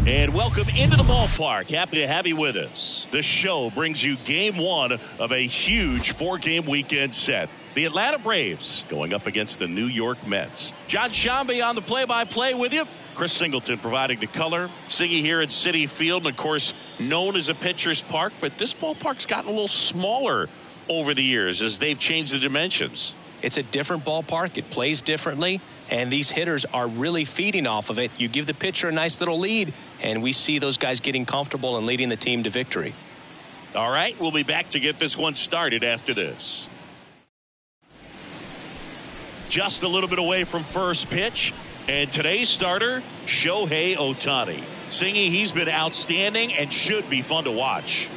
And welcome into the ballpark. Happy to have you with us. The show brings you game one of a huge 4-game weekend set. The Atlanta Braves going up against the New York Mets. John Shambi on the play-by-play with you. Chris Singleton providing the color. Siggy here at Citi Field, and of course known as a pitcher's park, but this ballpark's gotten a little smaller over the years as they've changed the dimensions. It's a different ballpark. It plays differently, and these hitters are really feeding off of it. You give the pitcher a nice little lead, and we see those guys getting comfortable and leading the team to victory. All right, we'll be back to get this one started after this. Just a little bit away from first pitch, and today's starter, Shohei Ohtani. Singy, he's been outstanding and should be fun to watch.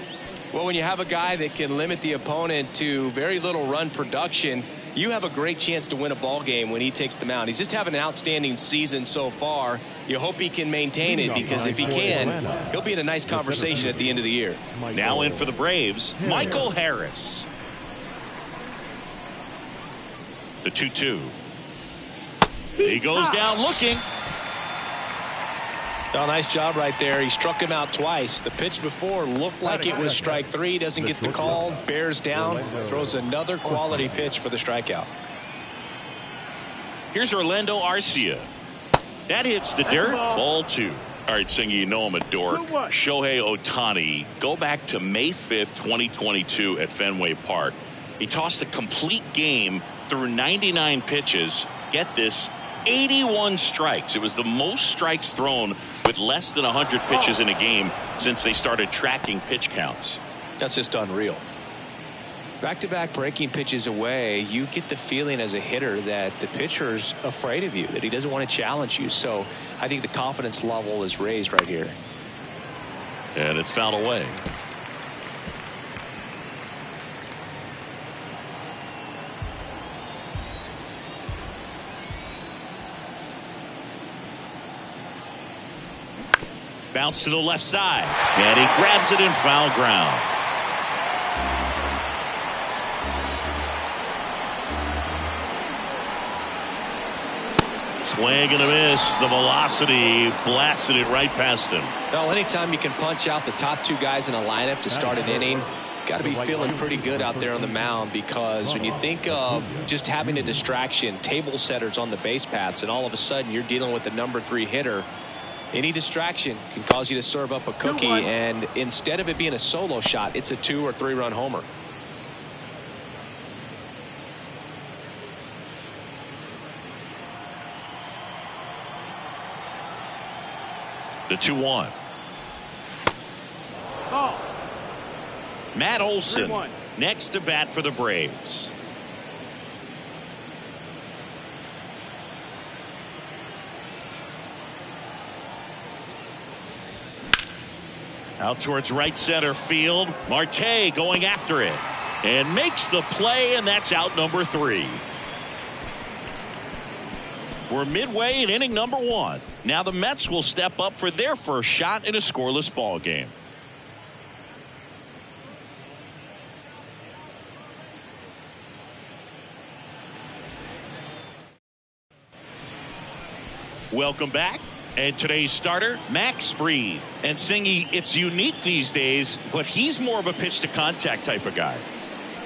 Well, when you have a guy that can limit the opponent to very little run production, you have a great chance to win a ball game when he takes the mound. He's just having an outstanding season so far. You hope he can maintain it, because if he can, he'll be in a nice conversation at the end of the year. Now in for the Braves, Michael Harris. The 2-2. He goes down looking. Oh, nice job right there. He struck him out twice. The pitch before looked like it was strike 3. Doesn't get the call. Bears down. Throws another quality pitch for the strikeout. Here's Orlando Arcia. That hits the dirt. Ball 2. All right, Singy, you know I'm a dork. Shohei Ohtani. Go back to May 5th, 2022 at Fenway Park. He tossed a complete game through 99 pitches. Get this, 81 strikes. It was the most strikes thrown with less than 100 pitches in a game since they started tracking pitch counts. That's just unreal. Back-to-back breaking pitches away, you get the feeling as a hitter that the pitcher's afraid of you, that he doesn't want to challenge you. So I think the confidence level is raised right here. And it's fouled away. Bounce to the left side, and he grabs it in foul ground. Swing and a miss. The velocity blasted it right past him. Well, anytime you can punch out the top 2 guys in a lineup to start an inning, got to be feeling pretty good out there on the mound, because when you think of just having a distraction, table setters on the base paths, and all of a sudden you're dealing with the number 3 hitter, any distraction can cause you to serve up a cookie, and instead of it being a solo shot, it's a 2 or 3 run homer. The 2-1. Matt Olson next to bat for the Braves. Out towards right center field. Marte going after it and makes the play, and that's out number 3. We're midway in inning number 1. Now the Mets will step up for their first shot in a scoreless ball game. Welcome back. And today's starter, Max Fried. And Singy, it's unique these days, but he's more of a pitch to contact type of guy.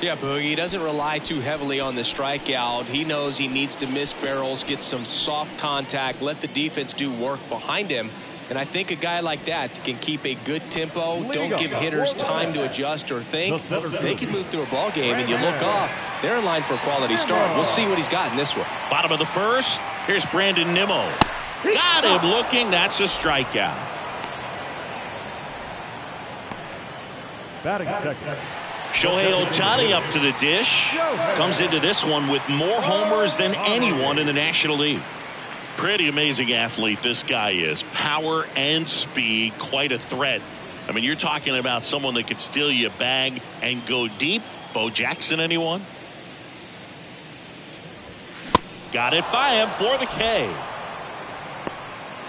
Yeah, Boogie, he doesn't rely too heavily on the strikeout. He knows he needs to miss barrels, get some soft contact, let the defense do work behind him. And I think a guy like that can keep a good tempo, don't give hitters time to adjust or think. They can move through a ball game, and you look off, they're in line for a quality start. We'll see what he's got in this one. Bottom of the first, here's Brandon Nimmo. Got him looking. That's a strikeout. Batting second. Shohei Ohtani up to the dish. Comes into this one with more homers than anyone in the National League. Pretty amazing athlete this guy is. Power and speed. Quite a threat I mean, you're talking about someone that could steal you a bag and go deep. Bo Jackson, anyone? Got it by him for the K.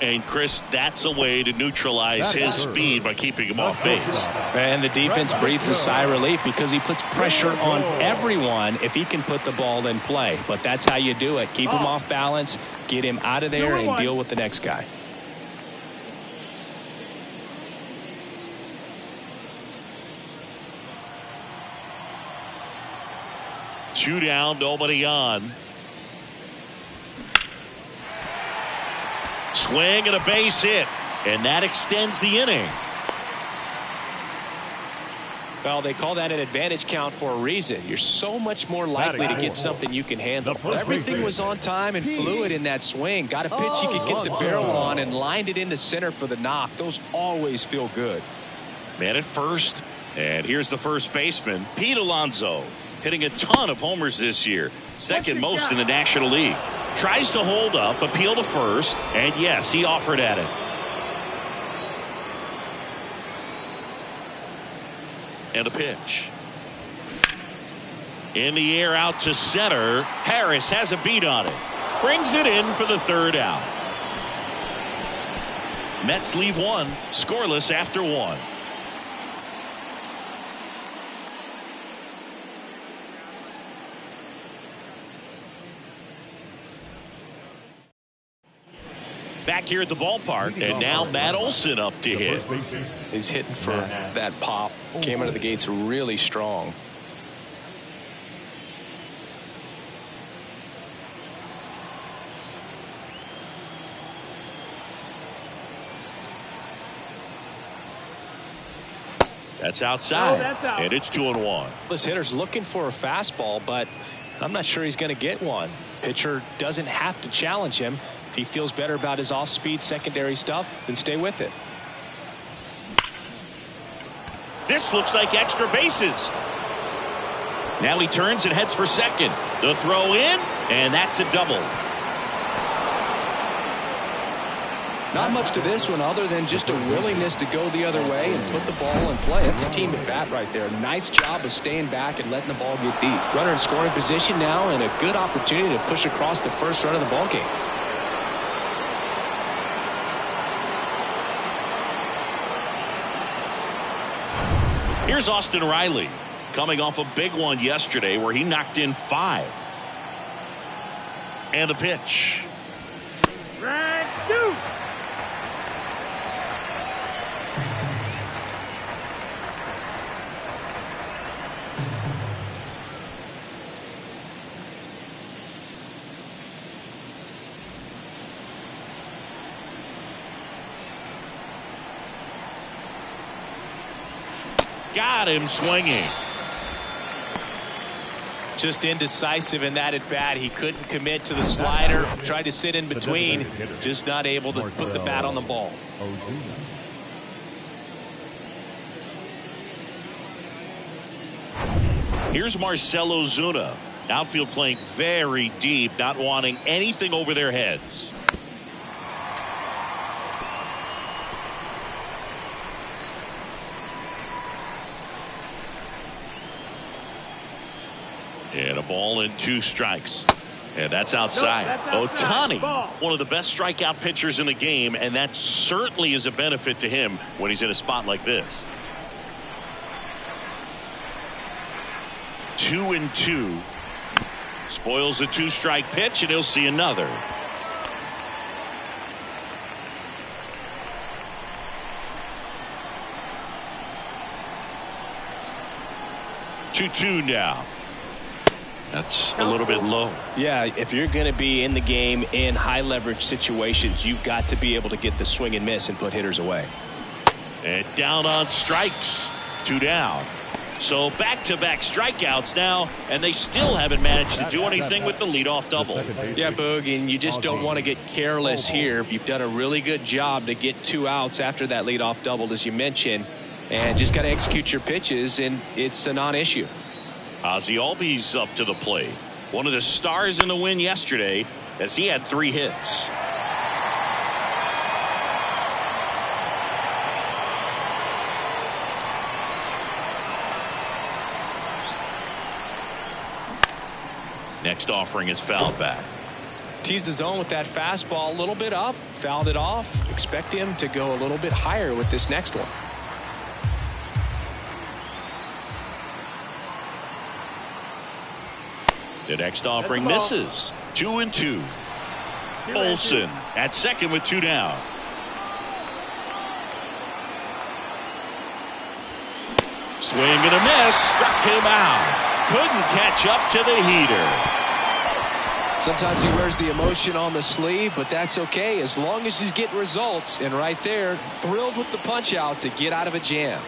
And Chris, that's a way to neutralize his speed by keeping him off base. And the defense breathes a sigh of relief because he puts pressure on everyone if he can put the ball in play. But that's how you do it. Keep him off balance, get him out of there, and deal with the next guy. Two down, nobody on. Swing and a base hit, and that extends the inning. Well, they call that an advantage count for a reason. You're so much more likely to get something you can handle. Everything was on time and fluid in that swing. Got a pitch you could get the barrel on and lined it into center for the knock. Those always feel good. Man at first, and here's the first baseman, Pete Alonso, hitting a ton of homers this year, second most in the National League. Tries to hold up, appeal to first, and yes, he offered at it. And a pitch. In the air out to center. Harris has a beat on it. Brings it in for the third out. Mets leave one, scoreless after one. Back here at the ballpark, and now Matt Olson up to hit. He's hitting for that pop. Came out of the gates really strong. That's outside, and it's 2-1. This hitter's looking for a fastball, but I'm not sure he's going to get one. Pitcher doesn't have to challenge him. If he feels better about his off-speed secondary stuff, then stay with it. This looks like extra bases. Now he turns and heads for second. The throw in, and that's a double. Not much to this one other than just a willingness to go the other way and put the ball in play. That's a team at bat right there. Nice job of staying back and letting the ball get deep. Runner in scoring position now, and a good opportunity to push across the first run of the ball game. Here's Austin Riley coming off a big one yesterday where he knocked in 5. And a pitch. Right, 2. Got him swinging. Just indecisive in that at bat. He couldn't commit to the slider. Tried to sit in between. Just not able to put the bat on the ball. Here's Marcell Ozuna. Outfield playing very deep, not wanting anything over their heads. And a ball and 2 strikes. And that's outside. Ohtani, one of the best strikeout pitchers in the game, and that certainly is a benefit to him when he's in a spot like this. 2-2. Spoils the 2-strike pitch, and he'll see another. Two now. That's a little bit low. Yeah, if you're going to be in the game in high leverage situations, you've got to be able to get the swing and miss and put hitters away. And down on strikes. 2 down. So back-to-back strikeouts now, and they still haven't managed to do anything with the leadoff double. Yeah, Boog, and you just don't want to get careless here. You've done a really good job to get 2 outs after that leadoff double, as you mentioned, and just got to execute your pitches, and it's a non-issue. Ozzie Albies up to the plate. One of the stars in the win yesterday as he had 3 hits. Next offering is fouled back. Teased the zone with that fastball a little bit up, fouled it off. Expect him to go a little bit higher with this next one. The next offering misses. 2-2. Olsen at second with 2 down. Swing and a miss. Struck him out. Couldn't catch up to the heater. Sometimes he wears the emotion on the sleeve, but that's okay as long as he's getting results. And right there, thrilled with the punch out to get out of a jam.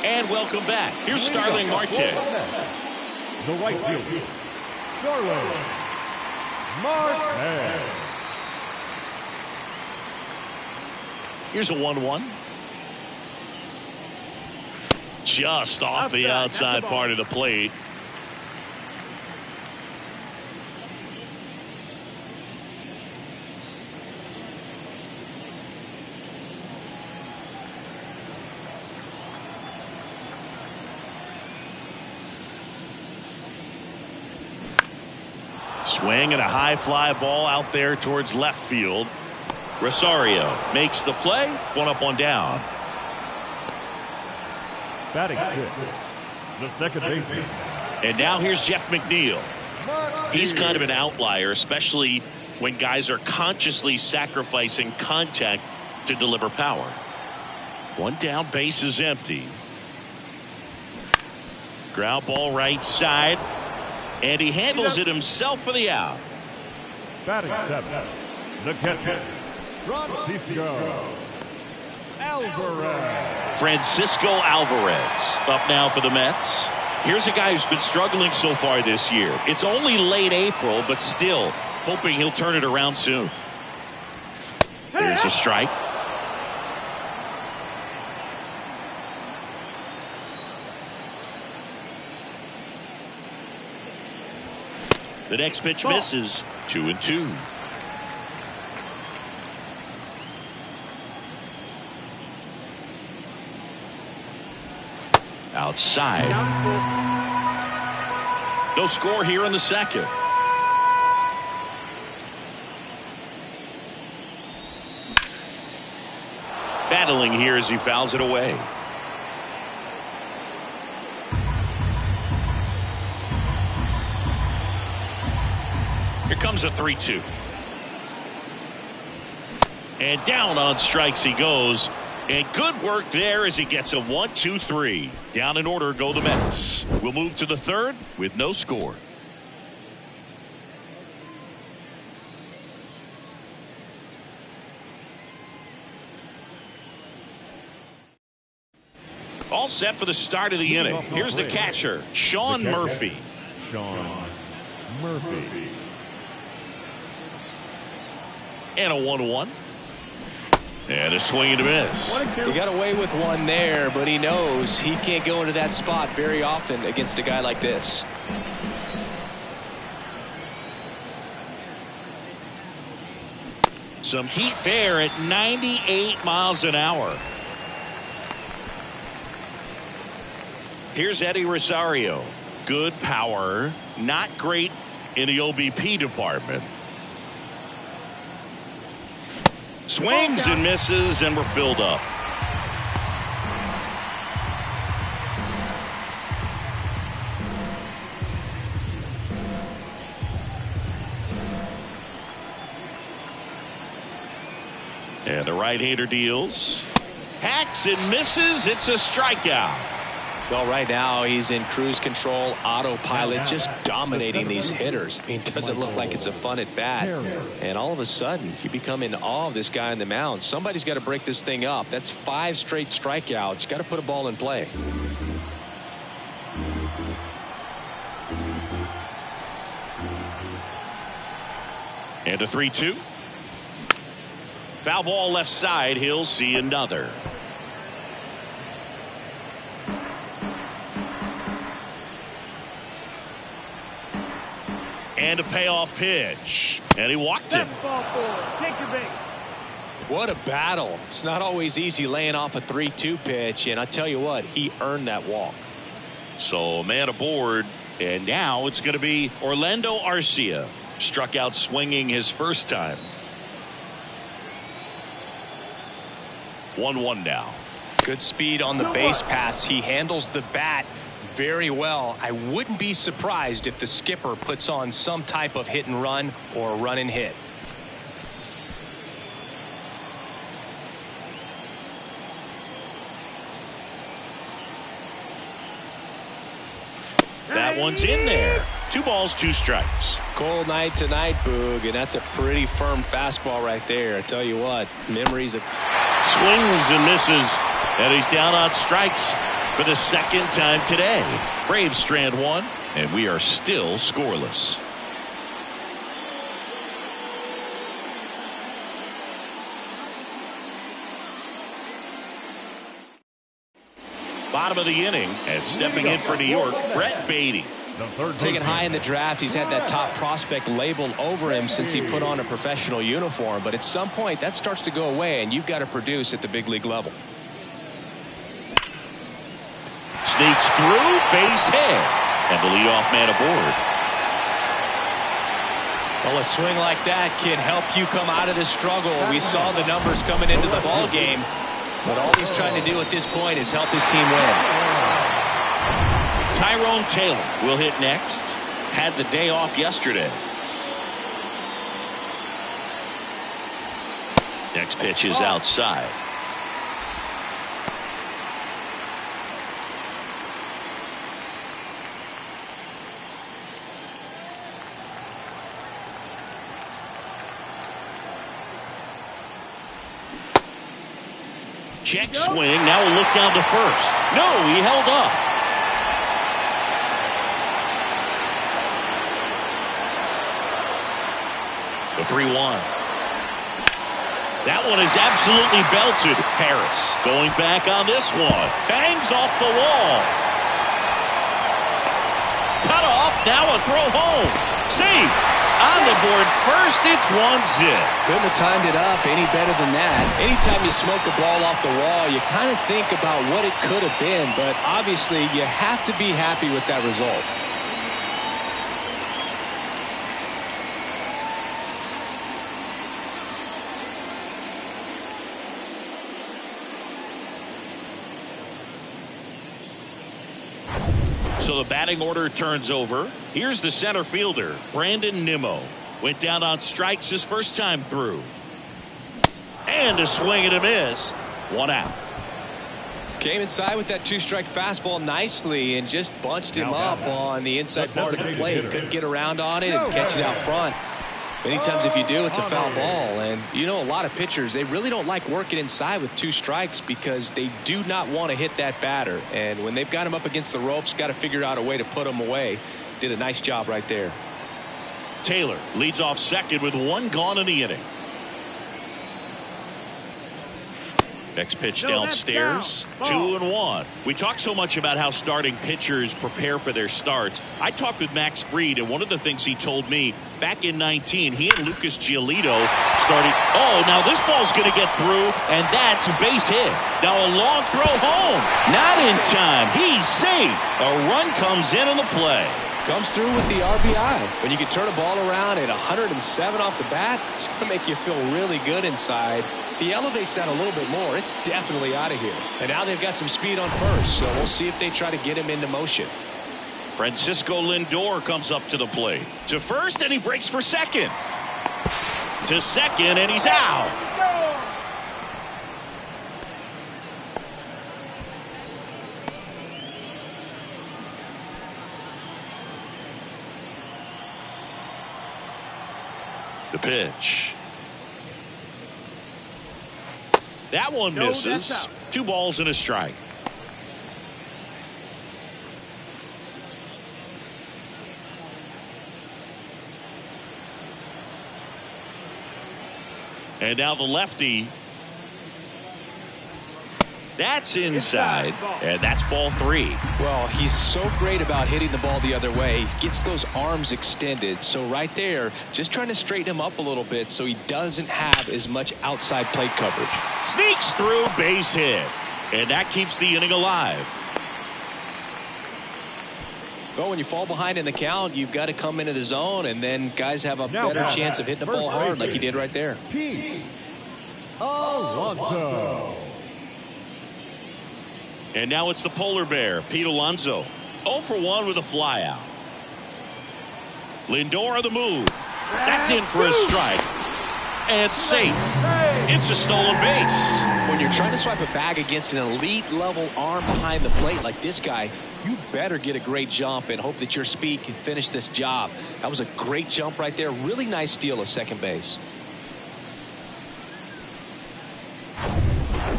And welcome back. Here's Starling Marte. The right field. Starling Marte. Here's a 1-1. Just off the outside part of the plate. Swing and a high fly ball out there towards left field. Rosario makes the play. 1 up, 1 down. Batting 6th, the second baseman. And now here's Jeff McNeil. He's kind of an outlier, especially when guys are consciously sacrificing contact to deliver power. 1 down, base is empty. Ground ball right side. And he handles it himself for the out. Batting 7th, the catcher, Francisco Alvarez up now for the Mets. Here's a guy who's been struggling so far this year. It's only late April, but still hoping he'll turn it around soon. There's a strike. The next pitch misses. 2-2. Outside. No score here in the second. Battling here as he fouls it away. Here comes a 3-2. And down on strikes he goes. And good work there as he gets a 1-2-3. Down in order go the Mets. We'll move to the third with no score. All set for the start of the inning. Here's the catcher, Sean Murphy. And a 1-1. And a swing and a miss. He got away with one there, but he knows he can't go into that spot very often against a guy like this. Some heat there at 98 miles an hour. Here's Eddie Rosario. Good power, not great in the OBP department. Swings and misses, and we're filled up. And the right-hander deals. Hacks and misses. It's a strikeout. Well, right now he's in cruise control, autopilot, just dominating these hitters. I mean, it doesn't look like it's a fun at bat. And all of a sudden, you become in awe of this guy on the mound. Somebody's got to break this thing up. That's 5 straight strikeouts. Got to put a ball in play. And a 3-2. Foul ball left side. He'll see another. And a payoff pitch. And he walked him. What a battle. It's not always easy laying off a 3-2 pitch. And I tell you what, he earned that walk. So man aboard, and now it's going to be Orlando Arcia. Struck out swinging his first time. 1-1 now. Good speed on the base pass. He handles the bat very well. I wouldn't be surprised if the skipper puts on some type of hit and run or run and hit. That one's in there. 2 balls, 2 strikes. Cold night tonight, Boog, and that's a pretty firm fastball right there. I tell you what, memories of Swings and misses, and he's down on strikes for the second time today. Braves strand 1, and we are still scoreless. Bottom of the inning, and stepping in for New York, Brett Beatty. Taken high in the draft. He's had that top prospect labeled over him since he put on a professional uniform. But at some point, that starts to go away, and you've got to produce at the big league level. Sneaks through, base hit, and the leadoff man aboard. Well, a swing like that can help you come out of the struggle. We saw the numbers coming into the ball game. But all he's trying to do at this point is help his team win. Tyrone Taylor will hit next. Had the day off yesterday. Next pitch is outside. Check swing. Now we'll look down to first. No, he held up. The 3-1. That one is absolutely belted. Harris going back on this one. Bangs off the wall. Cut off. Now a throw home. See. On the board first, it's 1-0. Couldn't have timed it up any better than that. Anytime you smoke a ball off the wall, you kind of think about what it could have been, but obviously you have to be happy with that result. So the batting order turns over. Here's the center fielder, Brandon Nimmo. Went down on strikes his first time through. And a swing and a miss. 1 out. Came inside with that 2-strike fastball nicely and just bunched him up on the inside part of the plate. Couldn't get around on it and catch it out front. Many times if you do, it's a foul ball. And you know, a lot of pitchers, they really don't like working inside with 2 strikes because they do not want to hit that batter. And when they've got him up against the ropes, got to figure out a way to put him away. Did a nice job right there. Taylor leads off second with 1 gone in the inning. Next pitch downstairs. 2-1. We talk so much about how starting pitchers prepare for their starts. I talked with Max Fried, and one of the things he told me back in 19, he and Lucas Giolito started. Oh, now this ball's going to get through, and that's a base hit. Now a long throw home. Not in time. He's safe. A run comes in on the play. Comes through with the RBI. When you can turn a ball around at 107 off the bat, it's going to make you feel really good inside. If he elevates that a little bit more, it's definitely out of here. And now they've got some speed on first, so we'll see if they try to get him into motion. Francisco Lindor comes up to the plate. To first, and he breaks for second. To second, and he's out. The pitch. That one misses. 2 balls and a strike. And now the lefty. That's inside, and that's ball 3. Well, he's so great about hitting the ball the other way. He gets those arms extended. So right there, just trying to straighten him up a little bit so he doesn't have as much outside plate coverage. Sneaks through, base hit, and that keeps the inning alive. Well, when you fall behind in the count, you've got to come into the zone, and then guys have a better chance of hitting the ball hard like you did right there. Pete Alonso. And now it's the polar bear, Pete Alonso. 0 for 1 with a flyout. Lindor on the move. That's in for a strike. And safe. It's a stolen base. When you're trying to swipe a bag against an elite level arm behind the plate like this guy, you better get a great jump and hope that your speed can finish this job. That was a great jump right there. Really nice steal of second base.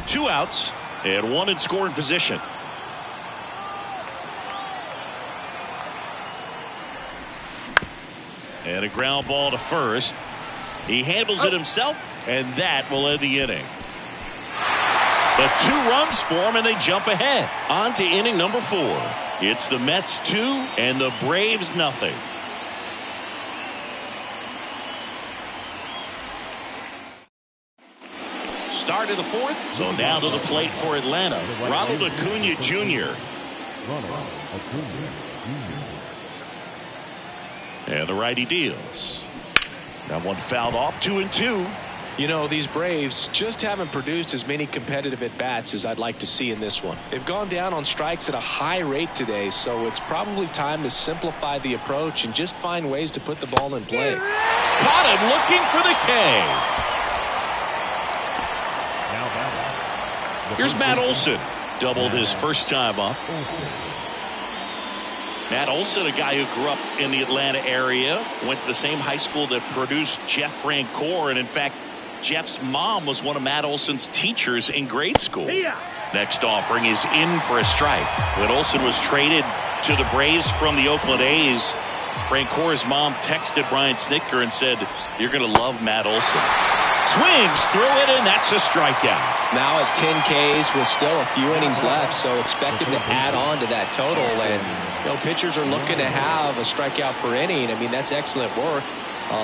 2 outs and 1 in scoring position. And a ground ball to first. He handles it himself, and that will end the inning. But 2 runs for him, and they jump ahead. On to inning number 4. It's the Mets 2 and the Braves nothing. Start of the 4th. So now to the plate for Atlanta, Ronald Acuna Jr. And the righty deals. That one fouled off. 2-2. You know, these Braves just haven't produced as many competitive at-bats as I'd like to see in this one. They've gone down on strikes at a high rate today, so it's probably time to simplify the approach and just find ways to put the ball in play. Caught him looking for the K. Here's Matt Olson. Doubled his first time up. Matt Olson, a guy who grew up in the Atlanta area, went to the same high school that produced Jeff Francoeur, and in fact, Jeff's mom was one of Matt Olson's teachers in grade school. Next offering is in for a strike. When Olson was traded to the Braves from the Oakland A's, Francoeur's mom texted Brian Snitker and said, "You're going to love Matt Olson." Swings through it, and that's a strikeout. Now at 10 Ks with still a few innings left, so expect him to add on to that total. And, you know, pitchers are looking to have a strikeout per inning. I mean, that's excellent work.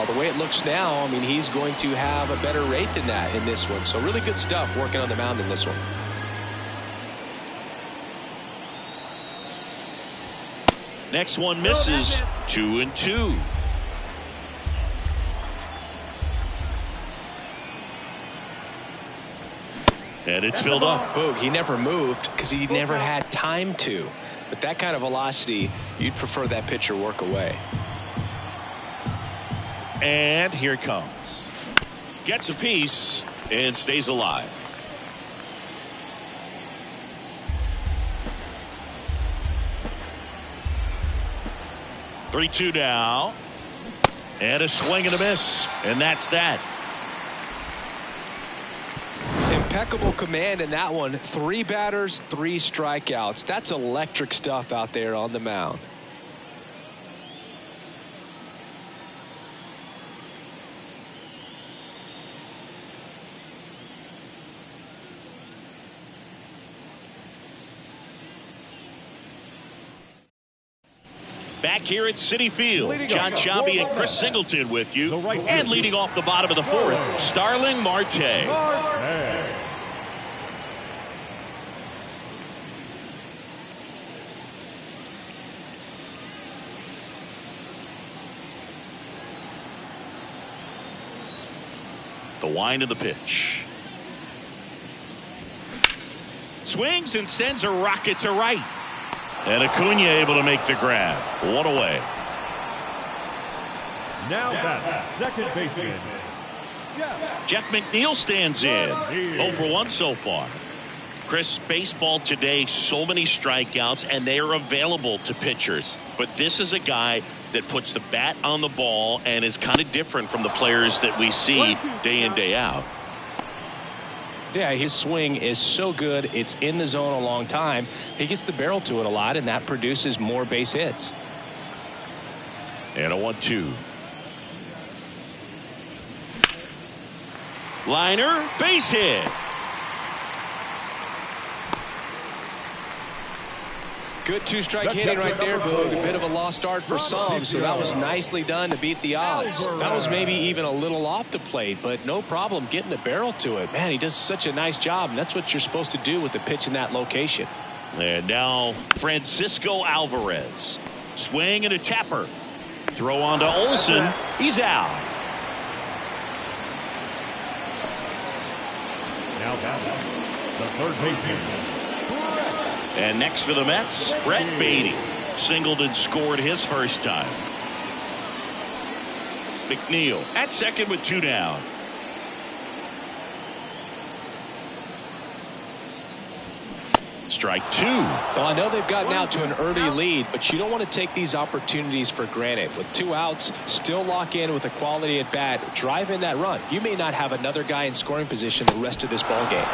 The way it looks now, I mean, he's going to have a better rate than that in this one. So really good stuff working on the mound in this one. Next one misses. 2-2. And it's filled up. Boog, he never moved because he never had time to. But that kind of velocity, you'd prefer that pitcher work away. And here it comes. Gets a piece and stays alive. Three-two now. And a swing and a miss. And that's that. Impeccable command in that one. 3 batters, 3 strikeouts. That's electric stuff out there on the mound. Back here at Citi Field, John Sciambi and Chris Singleton with you. And leading off the bottom of the 4th, Starling Marte. The wind of the pitch. Swings and sends a rocket to right. And Acuna able to make the grab. 1 away. Now that second baseman, Jeff McNeil stands in. 0 for 1 so far. Chris, baseball today, so many strikeouts, and they are available to pitchers. But this is a guy that puts the bat on the ball and is kind of different from the players that we see day in, day out. Yeah, his swing is so good. It's in the zone a long time. He gets the barrel to it a lot, and that produces more base hits. And a 1-2. Liner, base hit. Good 2-strike hitting right there, Boog. A bit of a lost start for some, so that was nicely done to beat the odds. That was maybe even a little off the plate, but no problem getting the barrel to it. Man, he does such a nice job, and that's what you're supposed to do with the pitch in that location. And now Francisco Alvarez. Swing and a tapper. Throw on to Olsen. He's out. Now batting, the third baseman. And next for the Mets, Brett Beatty. Singled and scored his first time. McNeil at second with 2 down. Strike 2. Well, I know they've gotten out to an early lead, but you don't want to take these opportunities for granted. With 2 outs, still lock in with a quality at bat, drive in that run. You may not have another guy in scoring position the rest of this ball game.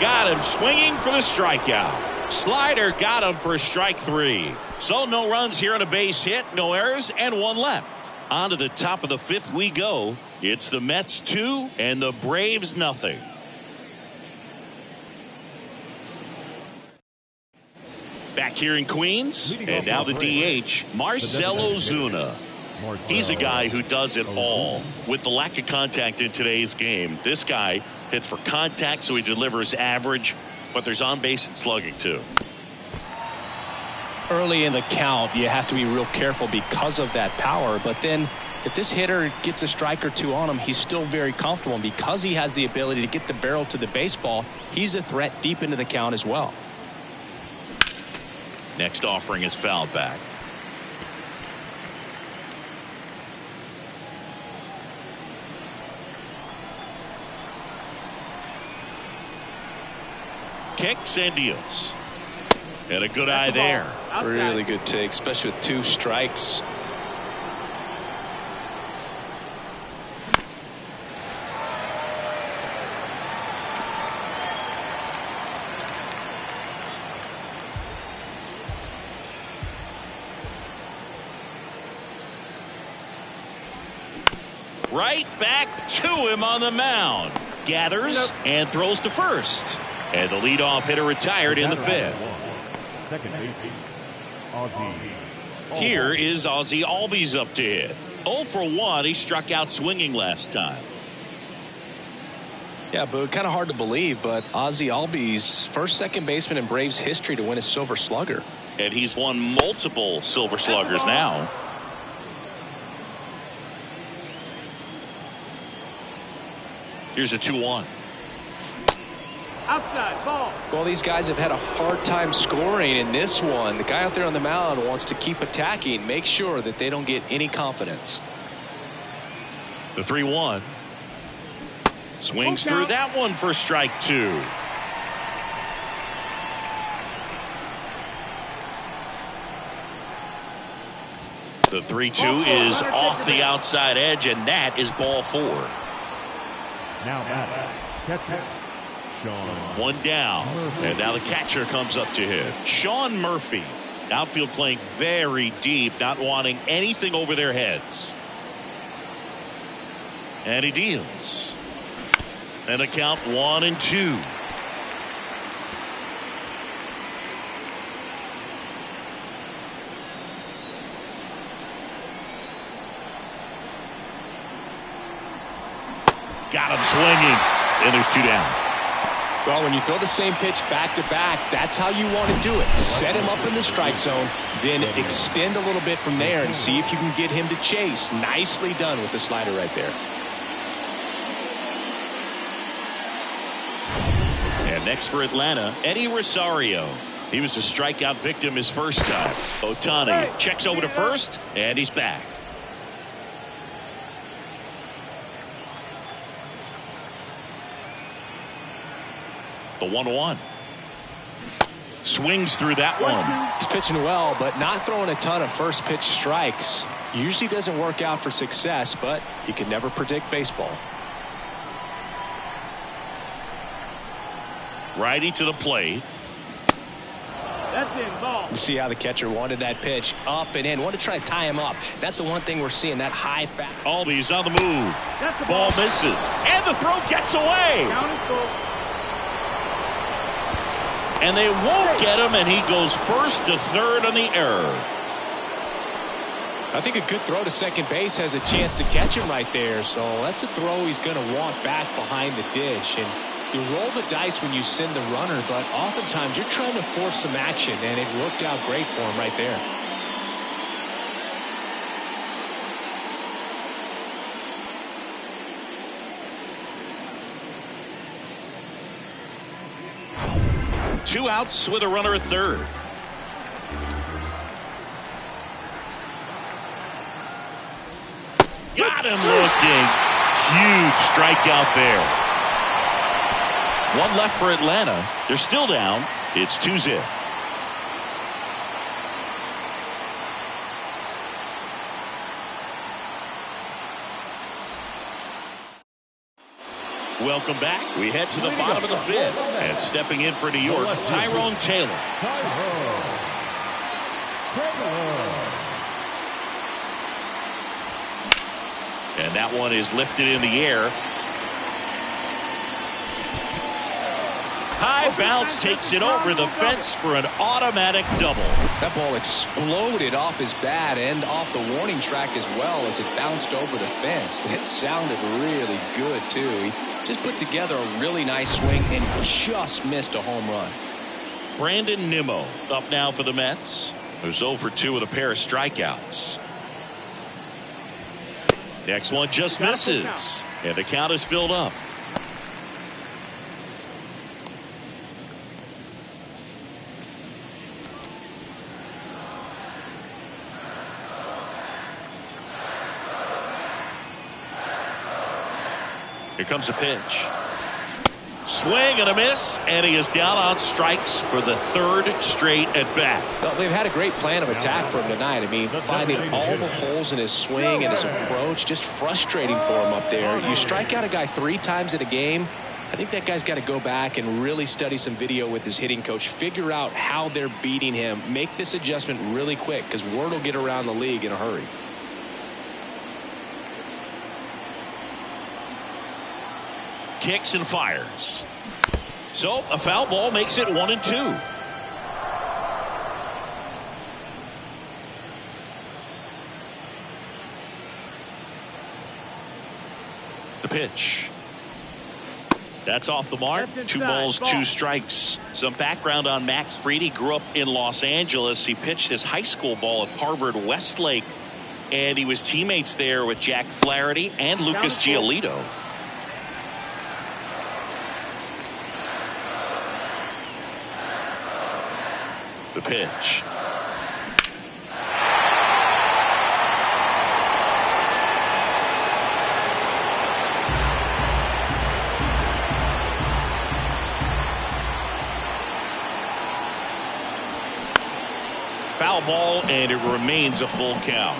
Got him swinging for the strikeout. Slider got him for strike 3. So no runs here on a base hit, no errors, and 1 left. On to the top of the 5th we go. It's the Mets 2 and the Braves nothing. Back here in Queens, and now the DH, Marcell Ozuna. He's a guy who does it all. With the lack of contact in today's game, this guy hits for contact, so he delivers average, but there's on base and slugging too. Early in the count, you have to be real careful because of that power, but then if this hitter gets a strike or 2 on him, he's still very comfortable, and because he has the ability to get the barrel to the baseball, he's a threat deep into the count as well. Next offering is fouled back. Kicks and deals. And a good eye there. Really good take, especially with 2 strikes. Right back to him on the mound. Gathers and throws to first. And the leadoff hitter retired in the 5th. Second baseman, Ozzie. Here is Ozzie Albies up to hit. 0 for 1. He struck out swinging last time. Yeah, but kind of hard to believe, but Ozzie Albies, first second baseman in Braves history to win a Silver Slugger. And he's won multiple Silver Sluggers now. Here's a 2-1. Outside ball. Well, these guys have had a hard time scoring in this one. The guy out there on the mound wants to keep attacking, make sure that they don't get any confidence. The 3-1. Swings through that one for strike 2. The 3-2 is off the outside edge, and that is ball 4. Now batting, catcher, Sean. 1 down, and now the catcher comes up to hit. Sean Murphy. Outfield playing very deep, not wanting anything over their heads. And he deals. And a count 1-2. Got him swinging, and there's 2 down. Well, when you throw the same pitch back to back, that's how you want to do it. Set him up in the strike zone, then extend a little bit from there and see if you can get him to chase. Nicely done with the slider right there. And next for Atlanta, Eddie Rosario. He was a strikeout victim his first time. Ohtani checks over to first, and he's back. The 1-1. Swings through that one. He's pitching well, but not throwing a ton of first pitch strikes. Usually doesn't work out for success, but you can never predict baseball. Righty to the plate. That's in ball. You see how the catcher wanted that pitch up and in. Wanted to try to tie him up. That's the one thing we're seeing, that high fat. Albies on the move. That's the Ball misses, and the throw gets away. Count is full. And they won't get him, and he goes first to third on the error. I think a good throw to second base has a chance to catch him right there. So that's a throw he's going to want back behind the dish. And you roll the dice when you send the runner, but oftentimes you're trying to force some action, and it worked out great for him right there. down. 2 outs with a runner at third. Got him looking. Huge strikeout there. 1 left for Atlanta. They're still down. It's 2-0. Welcome back. We head to the bottom of the 5th. And stepping in for New York, Tyrone Taylor. And that one is lifted in the air. High bounce takes it over the fence for an automatic double. That ball exploded off his bat and off the warning track as well as it bounced over the fence. It sounded really good, too. He just put together a really nice swing and just missed a home run. Brandon Nimmo up now for the Mets. There's 0 for 2 with a pair of strikeouts. Next one just misses. And the count is filled up. Here comes a pitch. Swing and a miss, and he is down on strikes for the 3rd straight at bat. Well, they've had a great plan of attack for him tonight. I mean, finding all the holes in his swing and his approach, just frustrating for him up there. You strike out a guy 3 times in a game, I think that guy's got to go back and really study some video with his hitting coach, figure out how they're beating him, make this adjustment really quick because word will get around the league in a hurry. Kicks and fires. So a foul ball makes it 1-2. The pitch. That's off the mark. 2 balls, 2 strikes. Some background on Max Fried. He grew up in Los Angeles. He pitched his high school ball at Harvard Westlake, and he was teammates there with Jack Flaherty and Lucas Giolito. The pitch. Foul ball, and it remains a full count.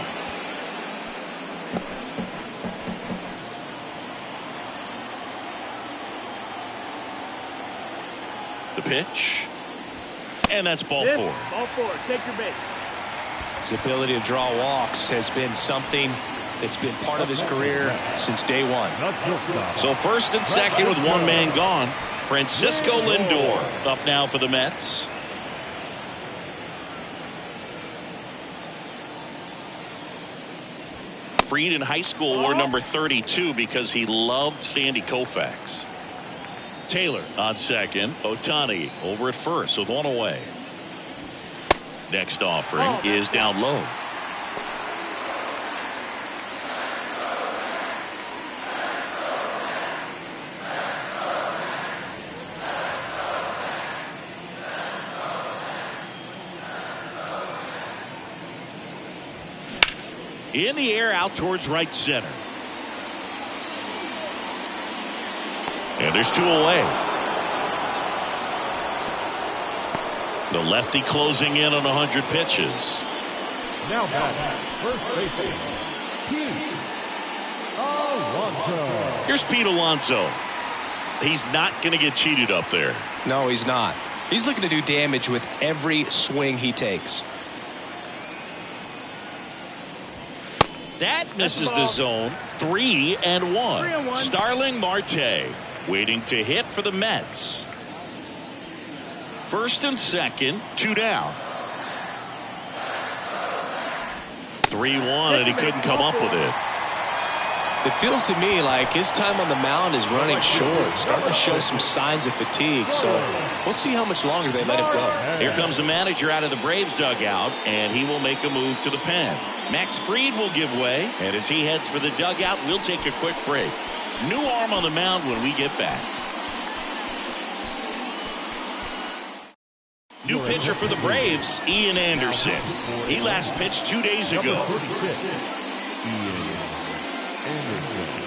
The pitch. And that's ball 4. Ball 4. Take your base. His ability to draw walks has been something that's been part of his career since day one. So first and second with 1 man gone. Francisco Lindor up now for the Mets. Fried in high school wore number 32 because he loved Sandy Koufax. Taylor on second. Ohtani over at first with 1 away. Next offering is down low. In the air out towards right center. And there's 2 away. The lefty closing in on 100 pitches. Now back, first baseman, Pete Alonso. Here's Pete Alonso. He's not going to get cheated up there. No, he's not. He's looking to do damage with every swing he takes. That misses the zone. 3-1. Starling Marte waiting to hit for the Mets. First and second, 2 down. 3-1, and he couldn't come up with it. It feels to me like his time on the mound is running short, starting to show some signs of fatigue. So we'll see how much longer they let him go. Here comes the manager out of the Braves dugout, and he will make a move to the pen. Max Fried will give way, and as he heads for the dugout, we'll take a quick break. New arm on the mound when we get back. New pitcher for the Braves, Ian Anderson. He last pitched 2 days ago. Number 36, Ian Anderson.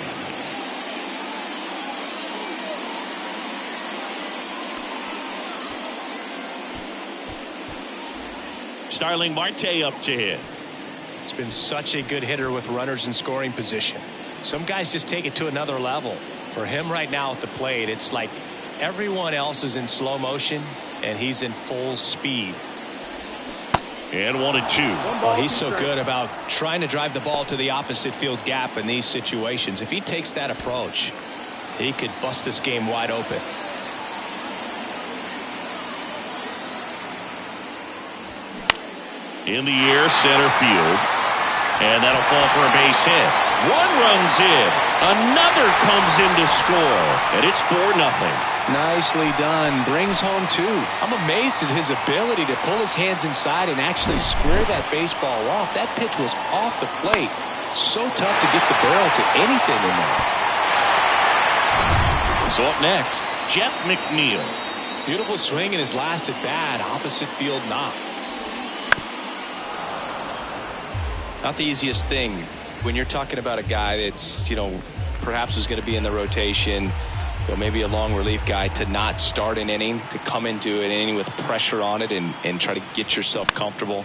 Starling Marte up to hit. He's been such a good hitter with runners in scoring position. Some guys just take it to another level. For him right now at the plate, it's like everyone else is in slow motion and he's in full speed. And 1-2. Well, he's so good about trying to drive the ball to the opposite field gap in these situations. If he takes that approach, he could bust this game wide open. In the air, center field. And that'll fall for a base hit. One runs in. Another comes in to score. And it's 4-0. Nicely done. Brings home 2. I'm amazed at his ability to pull his hands inside and actually square that baseball off. That pitch was off the plate. So tough to get the barrel to anything in there. So up next, Jeff McNeil. Beautiful swing in his last at bat. Opposite field knock. Not the easiest thing when you're talking about a guy that's, perhaps is going to be in the rotation, maybe a long relief guy, to not start an inning, to come into an inning with pressure on it and try to get yourself comfortable.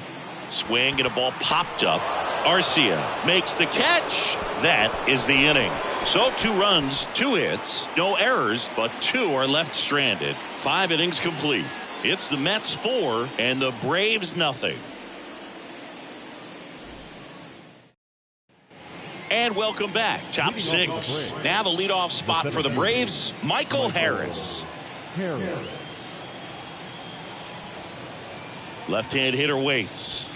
Swing and a ball popped up. Arcia makes the catch. That is the inning. So 2 runs, 2 hits, no errors, but 2 are left stranded. 5 innings complete. It's the Mets 4 and the Braves nothing. And welcome back. Top 6. Now the leadoff spot for the Braves, Michael Harris. Left-hand hitter waits.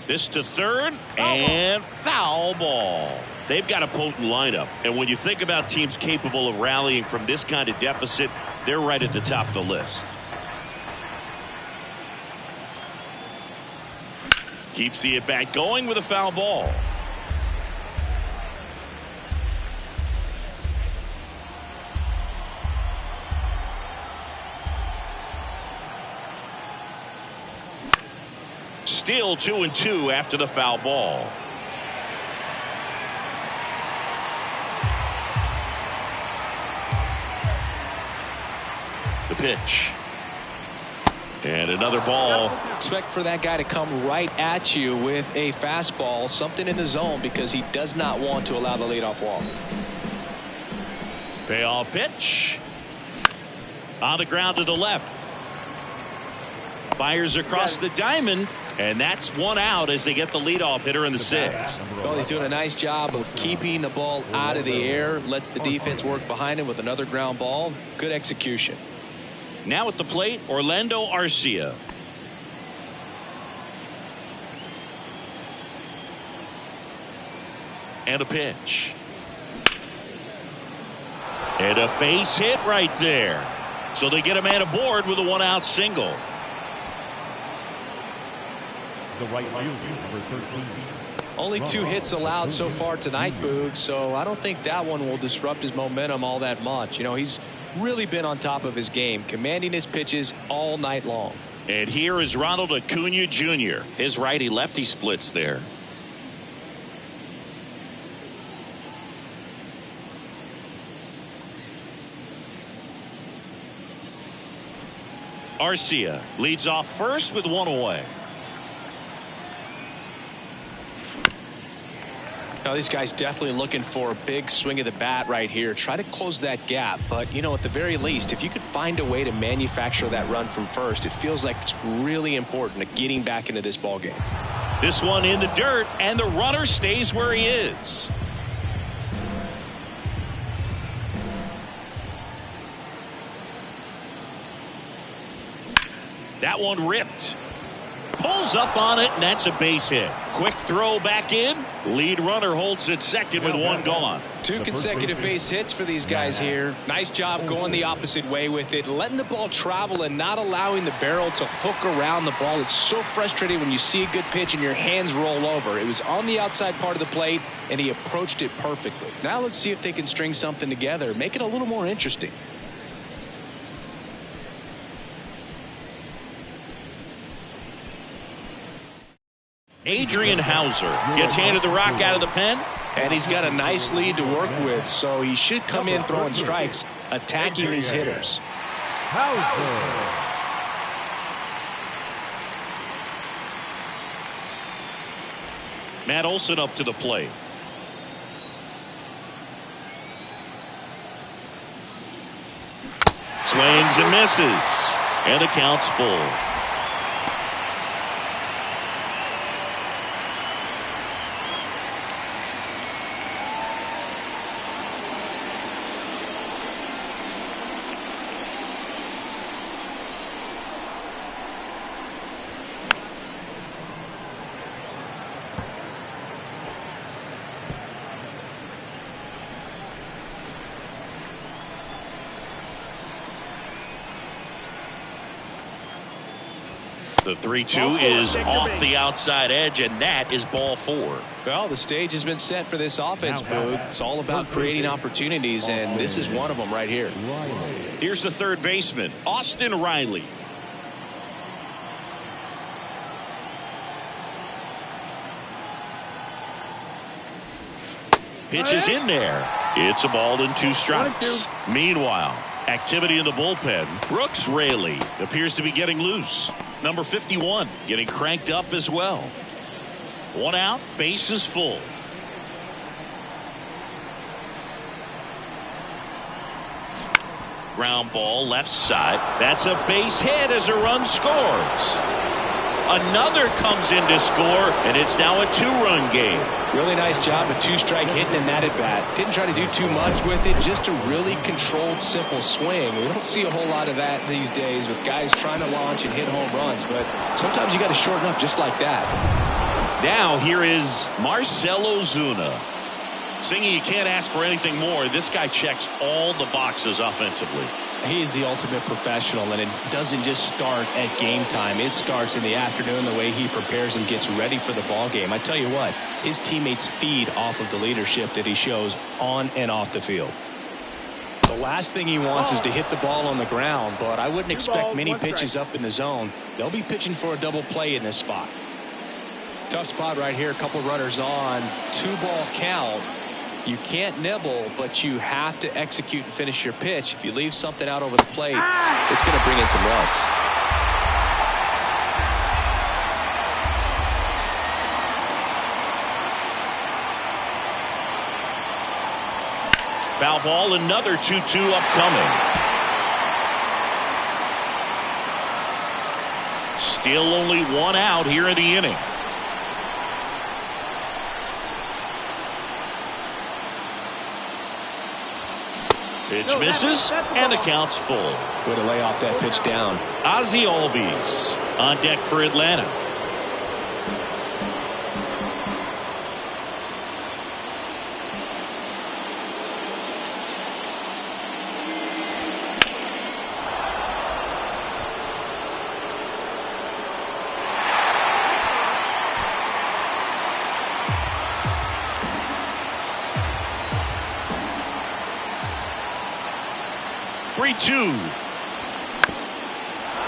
This to third, and foul ball. They've got a potent lineup, and when you think about teams capable of rallying from this kind of deficit, they're right at the top of the list. Keeps the at-bat going with a foul ball. Still 2-2 after the foul ball. The pitch. And another ball. Expect for that guy to come right at you with a fastball, something in the zone, because he does not want to allow the leadoff walk. Payoff pitch. On the ground to the left. Fires across the diamond. And that's 1 out as they get the leadoff hitter in the 6th. Well, he's doing a nice job of keeping the ball out of the air. Lets the defense work behind him with another ground ball. Good execution. Now at the plate, Orlando Arcia. And a pitch. And a base hit right there. So they get a man aboard with a 1-out single. The right fielder, number 13. Only 2 hits allowed so far tonight, Boog, so I don't think that one will disrupt his momentum all that much. He's really been on top of his game, commanding his pitches all night long. And here is Ronald Acuna Jr. His righty-lefty splits there. Arcia leads off first with 1 away. Now, these guys definitely looking for a big swing of the bat right here. Try to close that gap. But, at the very least, if you could find a way to manufacture that run from first, it feels like it's really important to getting back into this ball game. This one in the dirt, and the runner stays where he is. That one ripped. Pulls up on it, and that's a base hit. Quick throw back in. Lead runner holds at second with 1 gone. 2 consecutive base hits for these guys here. Nice job going the opposite way with it, letting the ball travel and not allowing the barrel to hook around the ball. It's so frustrating when you see a good pitch and your hands roll over. It was on the outside part of the plate, and he approached it perfectly. Now let's see if they can string something together, make it a little more interesting. Adrian Hauser gets handed the rock out of the pen. And he's got a nice lead to work with, so he should come in throwing strikes, attacking these hitters. Matt Olson up to the plate. Swings and misses. And the count's full. The 3-2 is off the outside edge, and that is ball 4. Well, the stage has been set for this offense, Boog. It's all about creating opportunities, and this is one of them right here. Here's the third baseman, Austin Riley. Pitch is in there. It's a ball and 2 strikes. Meanwhile, activity in the bullpen. Brooks Raley appears to be getting loose. Number 51 getting cranked up as well. 1 out, base is full. Ground ball left side. That's a base hit as a run scores. Another comes in to score, and it's now a 2-run game. Really nice job of 2-strike hitting in that at bat. Didn't try to do too much with it, just a really controlled, simple swing. We don't see a whole lot of that these days with guys trying to launch and hit home runs, but sometimes you got to shorten up just like that. Now here is Marcell Ozuna. Singy, you can't ask for anything more. This guy checks all the boxes offensively. He is the ultimate professional, and it doesn't just start at game time. It starts in the afternoon, the way he prepares and gets ready for the ball game. I tell you what, his teammates feed off of the leadership that he shows on and off the field. The last thing he wants is to hit the ball on the ground, but I wouldn't expect many pitches up in the zone. They'll be pitching for a double play in this spot. Tough spot right here. A couple runners on. 2-ball count. You can't nibble, but you have to execute and finish your pitch. If you leave something out over the plate, it's going to bring in some runs. Foul ball, another 2-2 upcoming. Still only 1 out here in the inning. Pitch misses, and the count's full. Way to lay off that pitch down. Ozzie Albies on deck for Atlanta.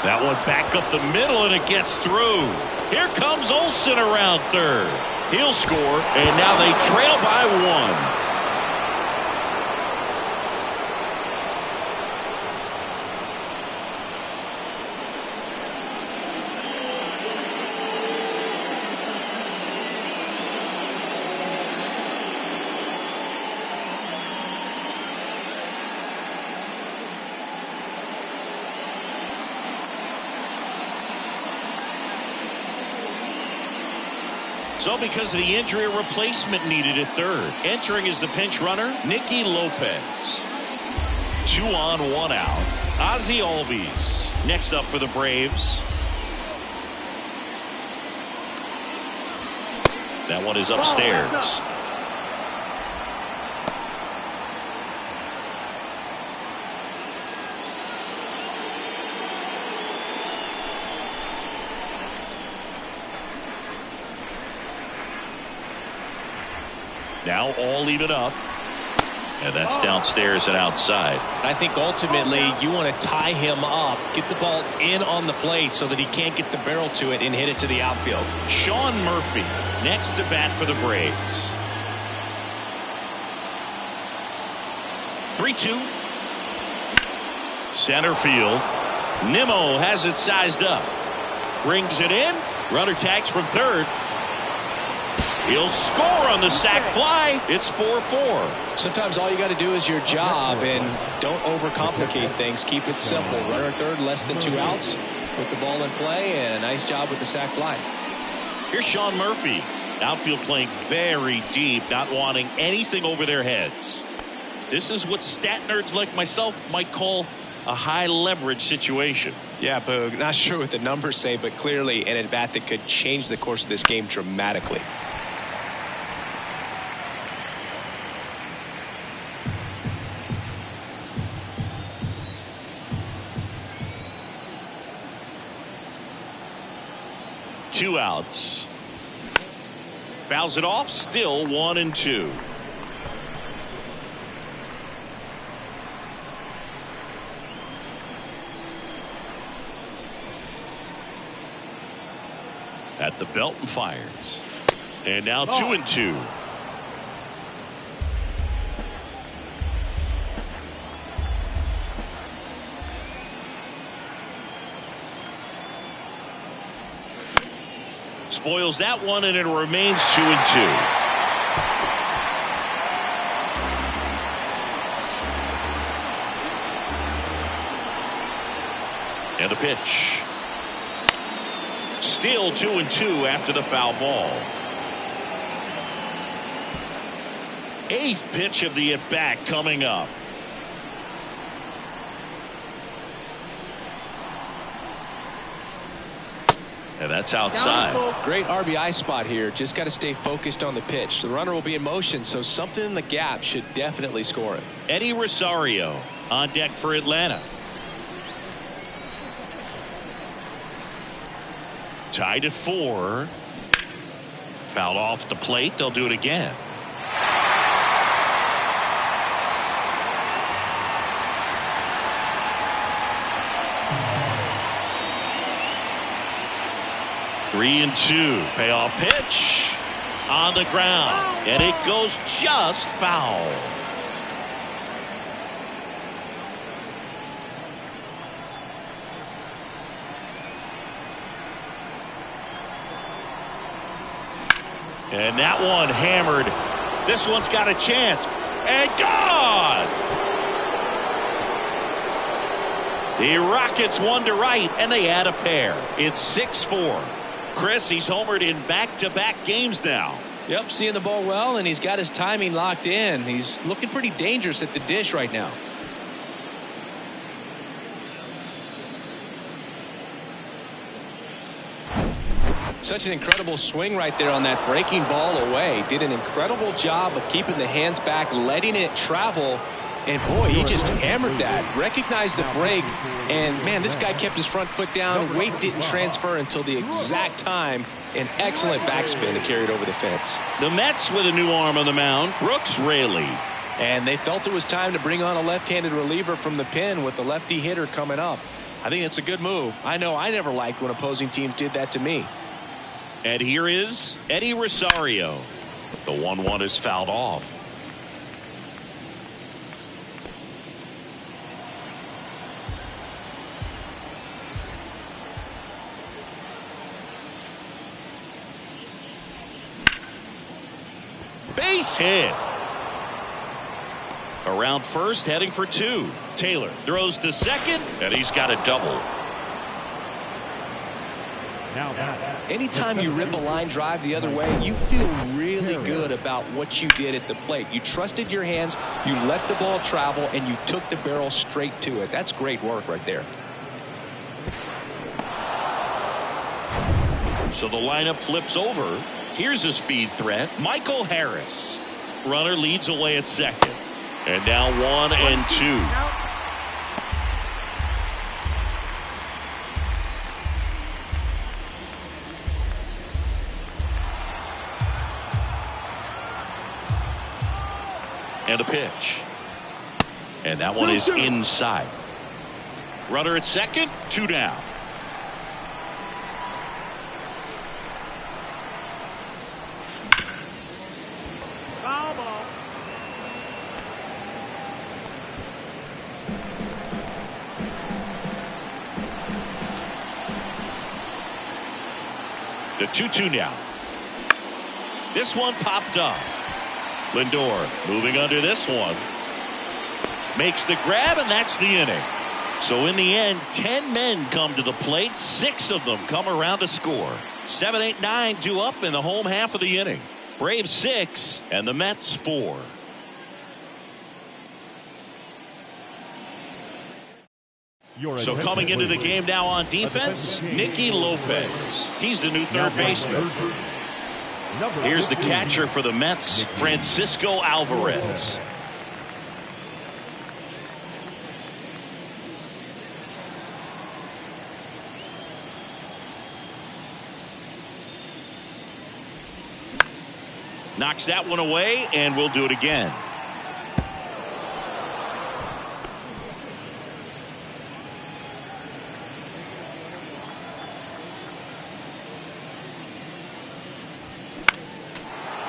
That one back up the middle, and it gets through. Here comes Olson around third. He'll score, and now they trail by 1. So because of the injury, a replacement needed at third. Entering is the pinch runner, Nicky Lopez. 2 on, 1 out. Ozzie Albies next up for the Braves. That one is upstairs. Now all even up. And that's downstairs and outside. I think ultimately you want to tie him up, get the ball in on the plate so that he can't get the barrel to it and hit it to the outfield. Sean Murphy next to bat for the Braves. 3-2. Center field. Nimmo has it sized up. Brings it in. Runner tags from third. He'll score on the sac fly. It's 4-4. Sometimes all you got to do is your job and don't overcomplicate things. Keep it simple. Runner third, less than 2 outs. Put the ball in play, and a nice job with the sac fly. Here's Sean Murphy. Outfield playing very deep, not wanting anything over their heads. This is what stat nerds like myself might call a high leverage situation. Yeah, Boog. Not sure what the numbers say, but clearly an at-bat that could change the course of this game dramatically. Two outs. Fouls it off. Still 1-2. At the belt and fires. And now 2-2. Spoils that one, and it remains 2-2. And a pitch. Still 2-2 after the foul ball. 8th pitch of the at-bat coming up. And that's outside. Great RBI spot here. Just got to stay focused on the pitch. The runner will be in motion, so something in the gap should definitely score it. Eddie Rosario on deck for Atlanta. Tied at 4. Fouled off the plate. They'll do it again. Three and 2. Payoff pitch on the ground, and it goes just foul. And that one hammered. This one's got a chance. And gone! The Rockets won to right, and they add a pair. It's 6-4. Chris, he's homered in back-to-back games now. Yep, seeing the ball well, and he's got his timing locked in. He's looking pretty dangerous at the dish right now. Such an incredible swing right there on that breaking ball away. Did an incredible job of keeping the hands back, letting it travel. And boy, he just hammered that. Recognized the break. And man, this guy kept his front foot down. Weight didn't transfer until the exact time. An excellent backspin to carry it over the fence. The Mets with a new arm on the mound, Brooks Raley. And they felt it was time to bring on a left-handed reliever from the pen with the lefty hitter coming up. I think it's a good move. I know I never liked when opposing teams did that to me. And here is Eddie Rosario. But the 1-1 is fouled off. Base hit. Around first, heading for 2. Taylor throws to second, and he's got a double. Anytime you rip a line drive the other way, you feel really good about what you did at the plate. You trusted your hands, you let the ball travel, and you took the barrel straight to it. That's great work right there. So the lineup flips over. Here's a speed threat, Michael Harris. Runner leads away at second. And now 1 and 2. And a pitch. And that one is inside. Runner at second, 2 down. Foul ball. The 2-2 now. This one popped up. Lindor moving under this one. Makes the grab, and that's the inning. So in the end, 10 men come to the plate. 6 of them come around to score. 7, 8, 9 due up in the home half of the inning. Braves 6 and the Mets 4. So coming into the game now on defense, Nicky Lopez. He's the new third baseman. Here's the catcher for the Mets, Francisco Alvarez. Knocks that one away, and we'll do it again.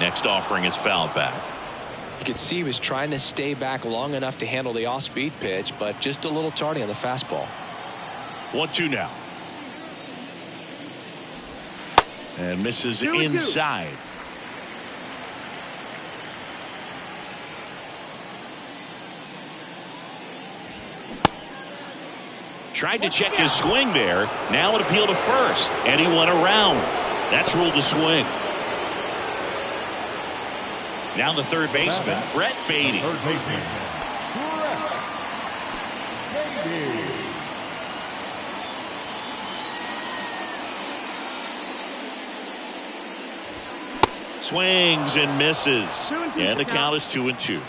Next offering is fouled back. You could see he was trying to stay back long enough to handle the off-speed pitch, but just a little tardy on the fastball. 1-2 now. And misses inside. Tried to check his swing there. Now an appeal to first, and he went around. That's ruled a swing. Now the third baseman, Brett Beatty. Third baseman, Brett Beatty. Swings and misses. And the count is 2-2.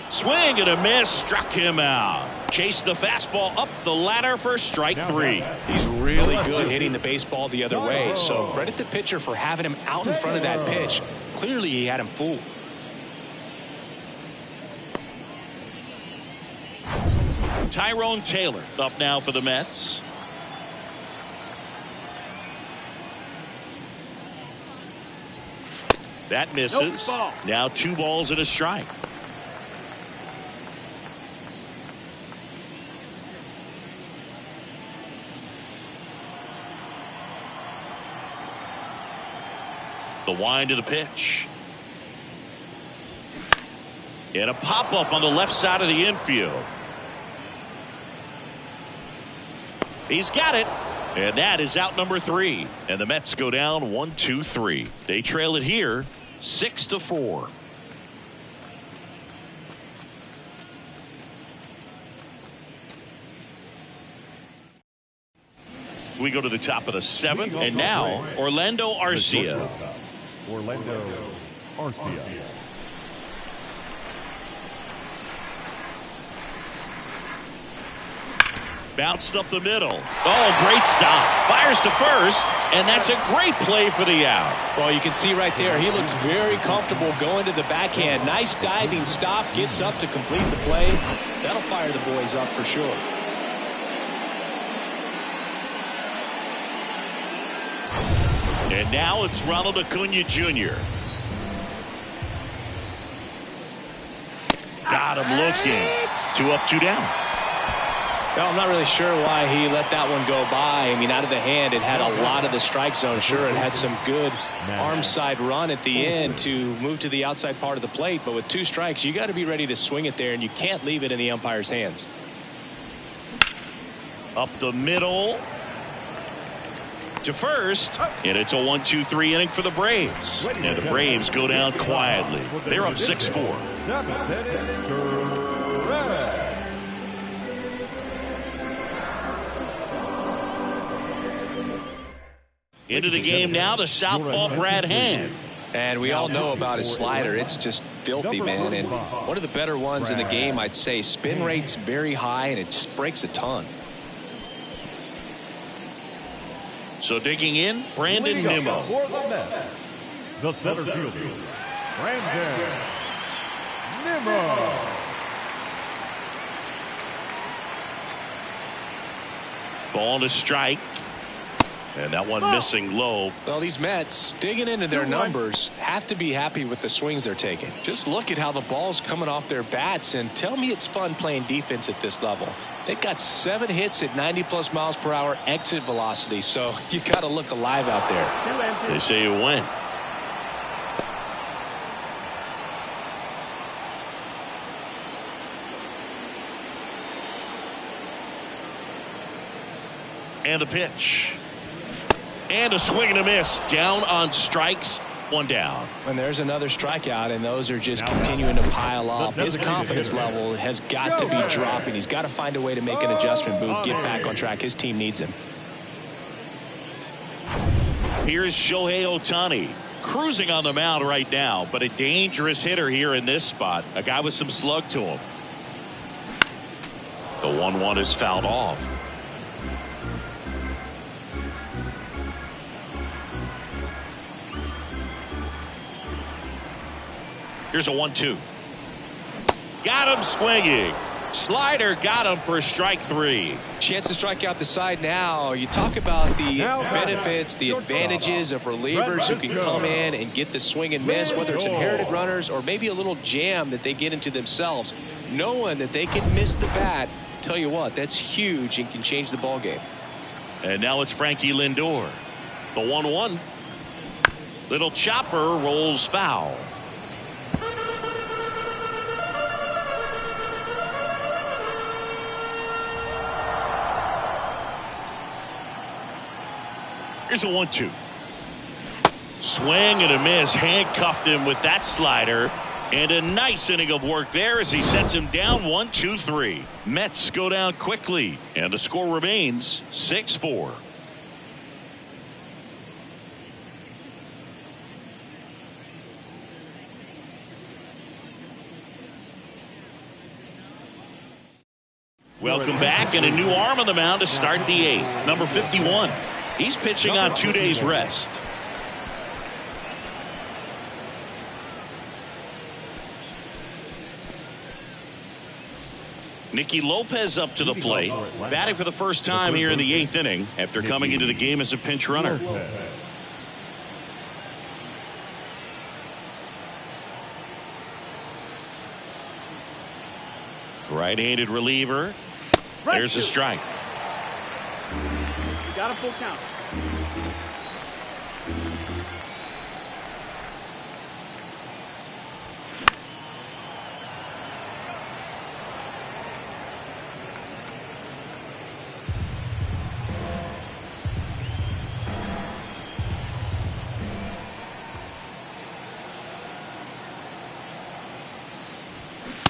Swing and a miss, struck him out. Chased the fastball up the ladder for strike 3. He's really good hitting the baseball the other way, so credit the pitcher for having him out in front of that pitch. Clearly he had him fooled. Tyrone Taylor up now for the Mets. That misses. Now 2 balls and a strike. The wind of the pitch. And a pop-up on the left side of the infield. He's got it. And that is out number 3. And the Mets go down 1-2-3. They trail it here 6-4. We go to the top of the 7th, and now Orlando Arcia. Orlando Arcia. Bounced up the middle. Oh, great stop. Fires to first, and that's a great play for the out. Well, you can see right there, he looks very comfortable going to the backhand. Nice diving stop, gets up to complete the play. That'll fire the boys up for sure. And now it's Ronald Acuna Jr. Got him looking. 2 up, 2 down. Well, I'm not really sure why he let that one go by. I mean, out of the hand, it had a lot of the strike zone. Sure, it had some good arm side run at the end to move to the outside part of the plate. But with 2 strikes, you got to be ready to swing it there, and you can't leave it in the umpire's hands. Up the middle to first, and it's a 1-2-3 inning for the Braves. And the Braves go down quietly. They're up 6-4. Into the game now, the southpaw Brad Hand. And we all know about his slider. It's just filthy, man. And one of the better ones in the game, I'd say. Spin rate's very high, and it just breaks a ton. So digging in, Brandon Leading Nimmo. up for the Mets, the center fielder, Brandon Nimmo. Ball to strike. And that one missing low. Well, these Mets, digging into their numbers, have to be happy with the swings they're taking. Just look at how the ball's coming off their bats, and tell me it's fun playing defense at this level. They've got 7 hits at 90+ miles per hour exit velocity, so you got to look alive out there. They say you win. And the pitch. And a swing and a miss. Down on strikes. 1 down. And there's another strikeout, and those are just continuing to pile up. His confidence level has got to be dropping. He's got to find a way to make an adjustment move, get back on track. His team needs him. Here's Shohei Ohtani. Cruising on the mound right now, but a dangerous hitter here in this spot. A guy with some slug to him. The 1-1 is fouled off. Here's a 1-2. Got him swinging. Slider got him for strike 3. Chance to strike out the side now. You talk about the benefits, the advantages of relievers who can come in and get the swing and miss, whether it's inherited runners or maybe a little jam that they get into themselves. Knowing that they can miss the bat, tell you what, that's huge and can change the ball game. And now it's Frankie Lindor. The 1-1. Little chopper rolls foul. Here's a 1-2. Swing and a miss. Handcuffed him with that slider. And a nice inning of work there as he sets him down 1-2-3. Mets go down quickly. And the score remains 6-4. Welcome back, and a new arm on the mound to start the 8th. Number 51. He's pitching on 2 days rest. Nicky Lopez up to the plate, batting for the first time here in the 8th inning after coming into the game as a pinch runner. Right-handed reliever. There's a strike. You got a full count.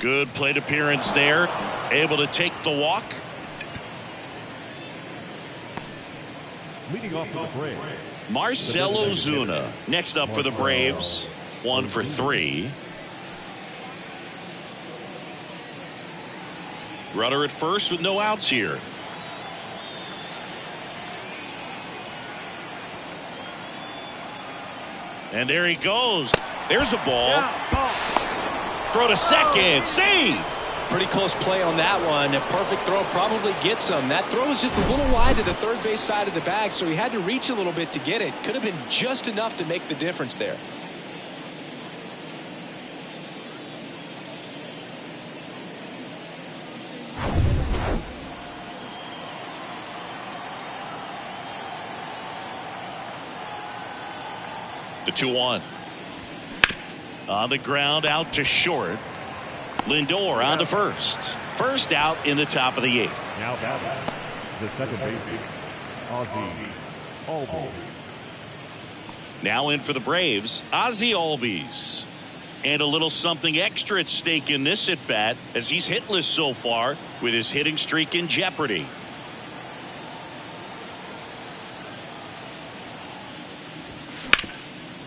Good plate appearance there. Able to take the walk. Leading off for the Braves, Marcell Ozuna next up for the Braves. 1 for 3. Runner at first with no outs here. And there he goes. There's a ball. Throw to second. Save. Pretty close play on that one. A perfect throw probably gets him. That throw was just a little wide to the third base side of the bag, so he had to reach a little bit to get it. Could have been just enough to make the difference there. The 2-1. On the ground, out to short. Lindor on to first. First out in the top of the 8th. now batting, the second baseman, Ozzie Albies. Now in for the Braves, Ozzie Albies. And a little something extra at stake in this at bat as he's hitless so far with his hitting streak in jeopardy.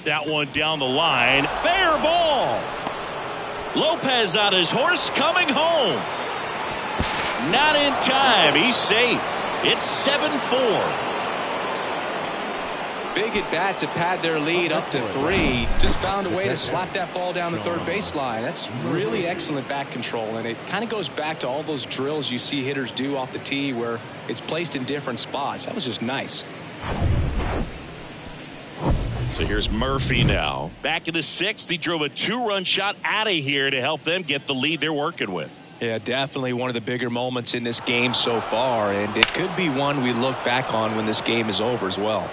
That one down the line. Fair ball. Lopez on his horse coming home. Not in time. He's safe. It's 7-4. big at bat to pad their lead up to 3. Just found a way to slap that ball down the third baseline. That's really excellent bat control, and it kind of goes back to all those drills you see hitters do off the tee where it's placed in different spots. That was just nice. So here's Murphy now. Back in the 6th, he drove a 2-run shot out of here to help them get the lead they're working with. Yeah, definitely one of the bigger moments in this game so far, and it could be one we look back on when this game is over as well.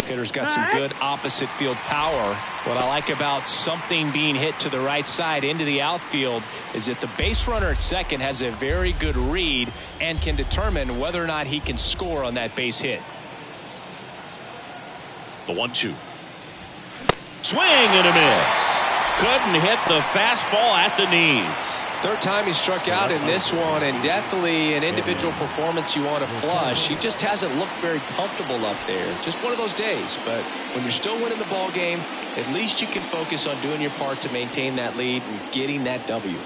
Hitter's got some good opposite field power. What I like about something being hit to the right side into the outfield is that the base runner at second has a very good read and can determine whether or not he can score on that base hit. The 1-2. Swing and a miss. Couldn't hit the fastball at the knees. Third time he struck out in this one, and definitely an individual performance you want to flush. He just hasn't looked very comfortable up there. Just one of those days. But when you're still winning the ball game, at least you can focus on doing your part to maintain that lead and getting that W.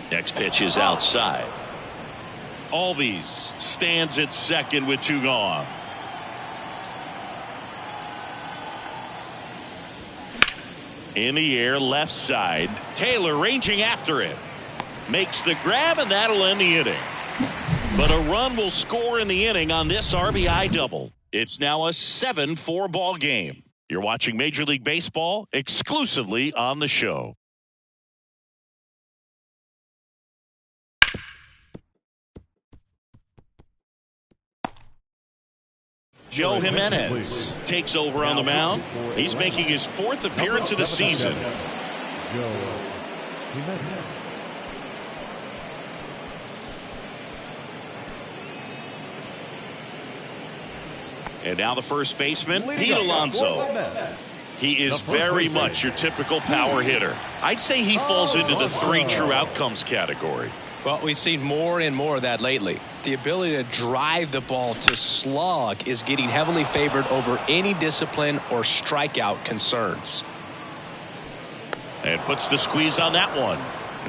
Next pitch is outside. Albies stands at second with 2 gone. In the air, left side. Taylor ranging after it. Makes the grab, and that'll end the inning. But a run will score in the inning on this RBI double. It's now a 7-4 ball game. You're watching Major League Baseball exclusively on the show. Joe Jimenez takes over on the mound. He's making his 4th appearance of the season. And now the first baseman, Pete Alonso. He is very much your typical power hitter. I'd say he falls into the 3 true outcomes category. Well, we've seen more and more of that lately. The ability to drive the ball to slug is getting heavily favored over any discipline or strikeout concerns. And puts the squeeze on that one.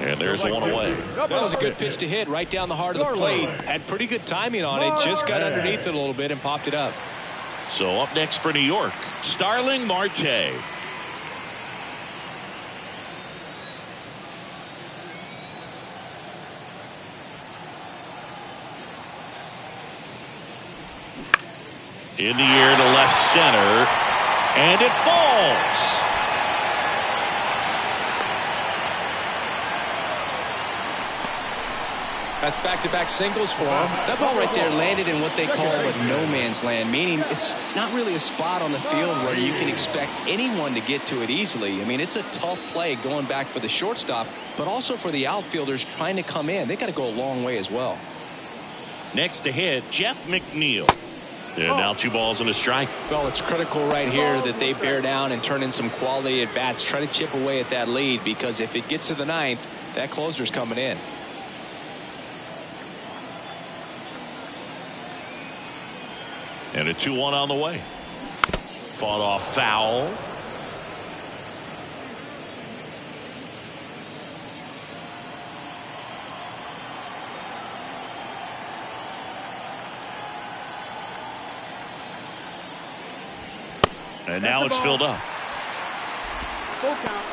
And there's one away. That was a good pitch to hit right down the heart of the plate. Had pretty good timing on it. Just got underneath it a little bit and popped it up. So up next for New York, Starling Marte. In the air to left center, and it falls. That's back-to-back singles for him. That ball right there landed in what they call a no-man's land, meaning it's not really a spot on the field where you can expect anyone to get to it easily. I mean, it's a tough play going back for the shortstop, but also for the outfielders trying to come in. They got to go a long way as well. Next to hit, Jeff McNeil. And now 2 balls and a strike. Well, it's critical right here that they bear down and turn in some quality at bats. Try to chip away at that lead, because if it gets to the 9th, that closer's coming in. And a 2-1 on the way. Fought off foul. And now it's filled up. Full count.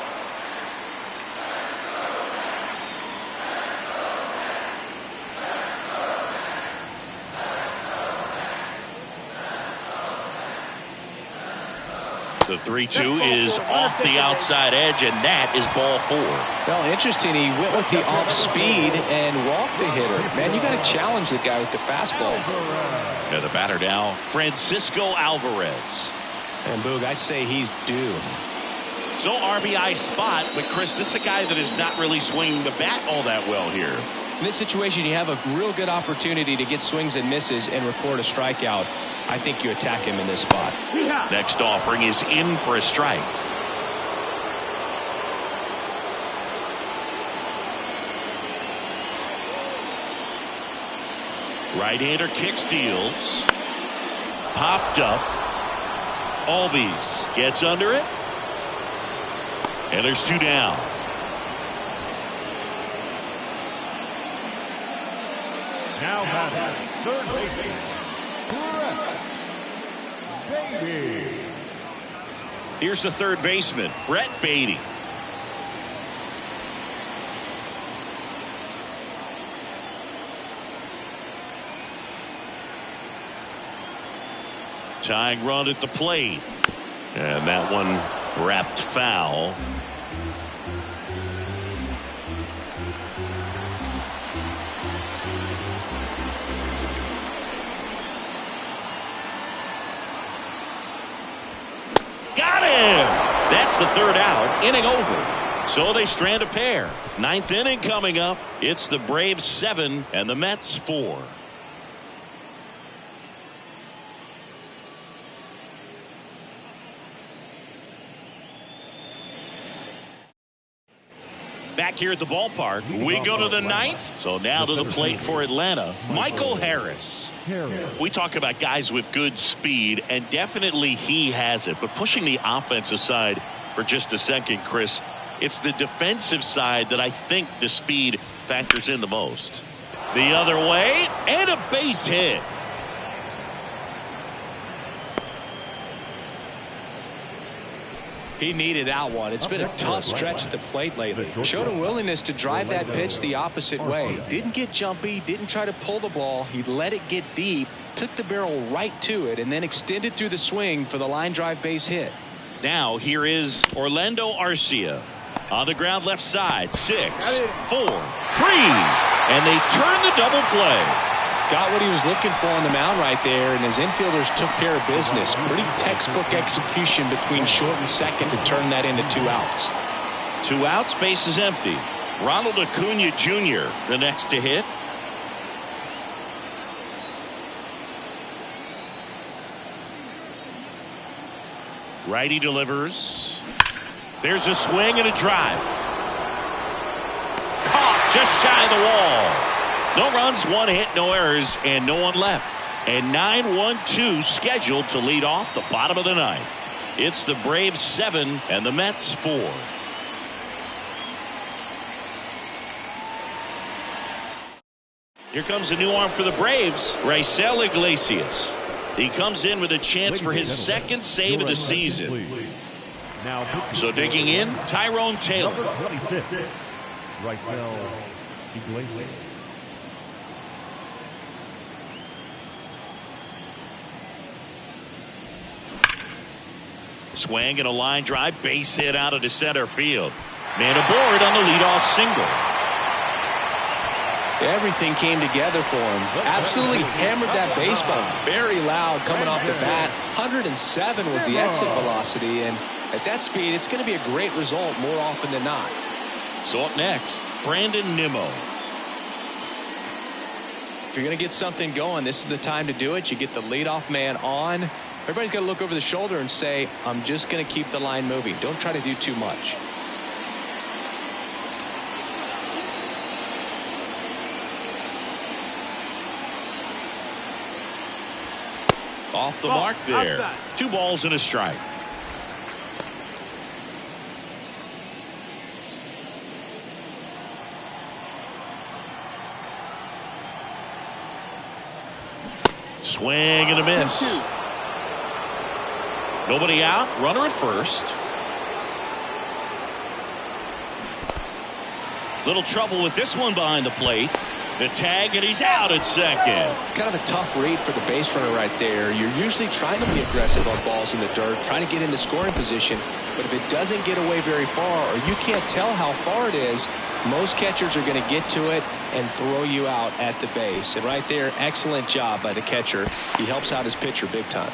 The 3-2 is off the outside edge, and that is ball 4. Well, interesting. He went with the off speed and walked the hitter. Man, you got to challenge the guy with the fastball. And the batter now, Francisco Alvarez. And Boog, I'd say he's due. So RBI spot, but Chris, this is a guy that is not really swinging the bat all that well here. In this situation, you have a real good opportunity to get swings and misses and record a strikeout. I think you attack him in this spot. Next offering is in for a strike. Right-hander kick steals. Popped up. Albies gets under it. And there's 2 down. Now batting, third baseman, Brett Beatty. Here's the third baseman, Brett Beatty. Tying run at the plate. And that one wrapped foul. Got him! That's the third out. Inning over. So they strand a pair. 9th inning coming up. It's the Braves 7 and the Mets 4. Back here at the ballpark, we go to the 9th. So now to the plate for Atlanta, Michael Harris. We talk about guys with good speed, and definitely he has it. But pushing the offense aside for just a second, Chris, it's the defensive side that I think the speed factors in the most. The other way, and a base hit. He needed that one. It's been a tough stretch at the plate lately. Showed a willingness to drive that pitch the opposite way. Didn't get jumpy, didn't try to pull the ball. He let it get deep, took the barrel right to it, and then extended through the swing for the line drive base hit. Now here is Orlando Arcia. On the ground left side. 6, 4, 3. And they turn the double play. Got what he was looking for on the mound right there, and his infielders took care of business. Pretty textbook execution between short and second to turn that into 2 outs. 2 outs, base is empty. Ronald Acuna Jr. the next to hit. Righty delivers. There's a swing and a drive. Caught just shy of the wall. No runs, 1 hit, no errors, and no one left. And 9-1-2 scheduled to lead off the bottom of the 9th. It's the Braves 7 and the Mets 4. Here comes a new arm for the Braves, Raisel Iglesias. He comes in with a chance for his second save of the season. So digging in, Tyrone Taylor. Number 26, Raisel Iglesias. Swing and a line drive, base hit out of the center field. Man aboard on the leadoff single. Everything came together for him. Absolutely hammered that baseball. Very loud coming off the bat. 107 was the exit velocity, and at that speed, it's going to be a great result more often than not. So up next, Brandon Nimmo. If you're going to get something going, this is the time to do it. You get the leadoff man on. Everybody's got to look over the shoulder and say, I'm just going to keep the line moving. Don't try to do too much. Off the mark there. Outside. 2 balls and a strike. Swing and a miss. Nobody out. Runner at first. Little trouble with this one behind the plate. The tag, and he's out at second. Kind of a tough read for the base runner right there. You're usually trying to be aggressive on balls in the dirt, trying to get into scoring position. But if it doesn't get away very far, or you can't tell how far it is, most catchers are going to get to it and throw you out at the base. And right there, excellent job by the catcher. He helps out his pitcher big time.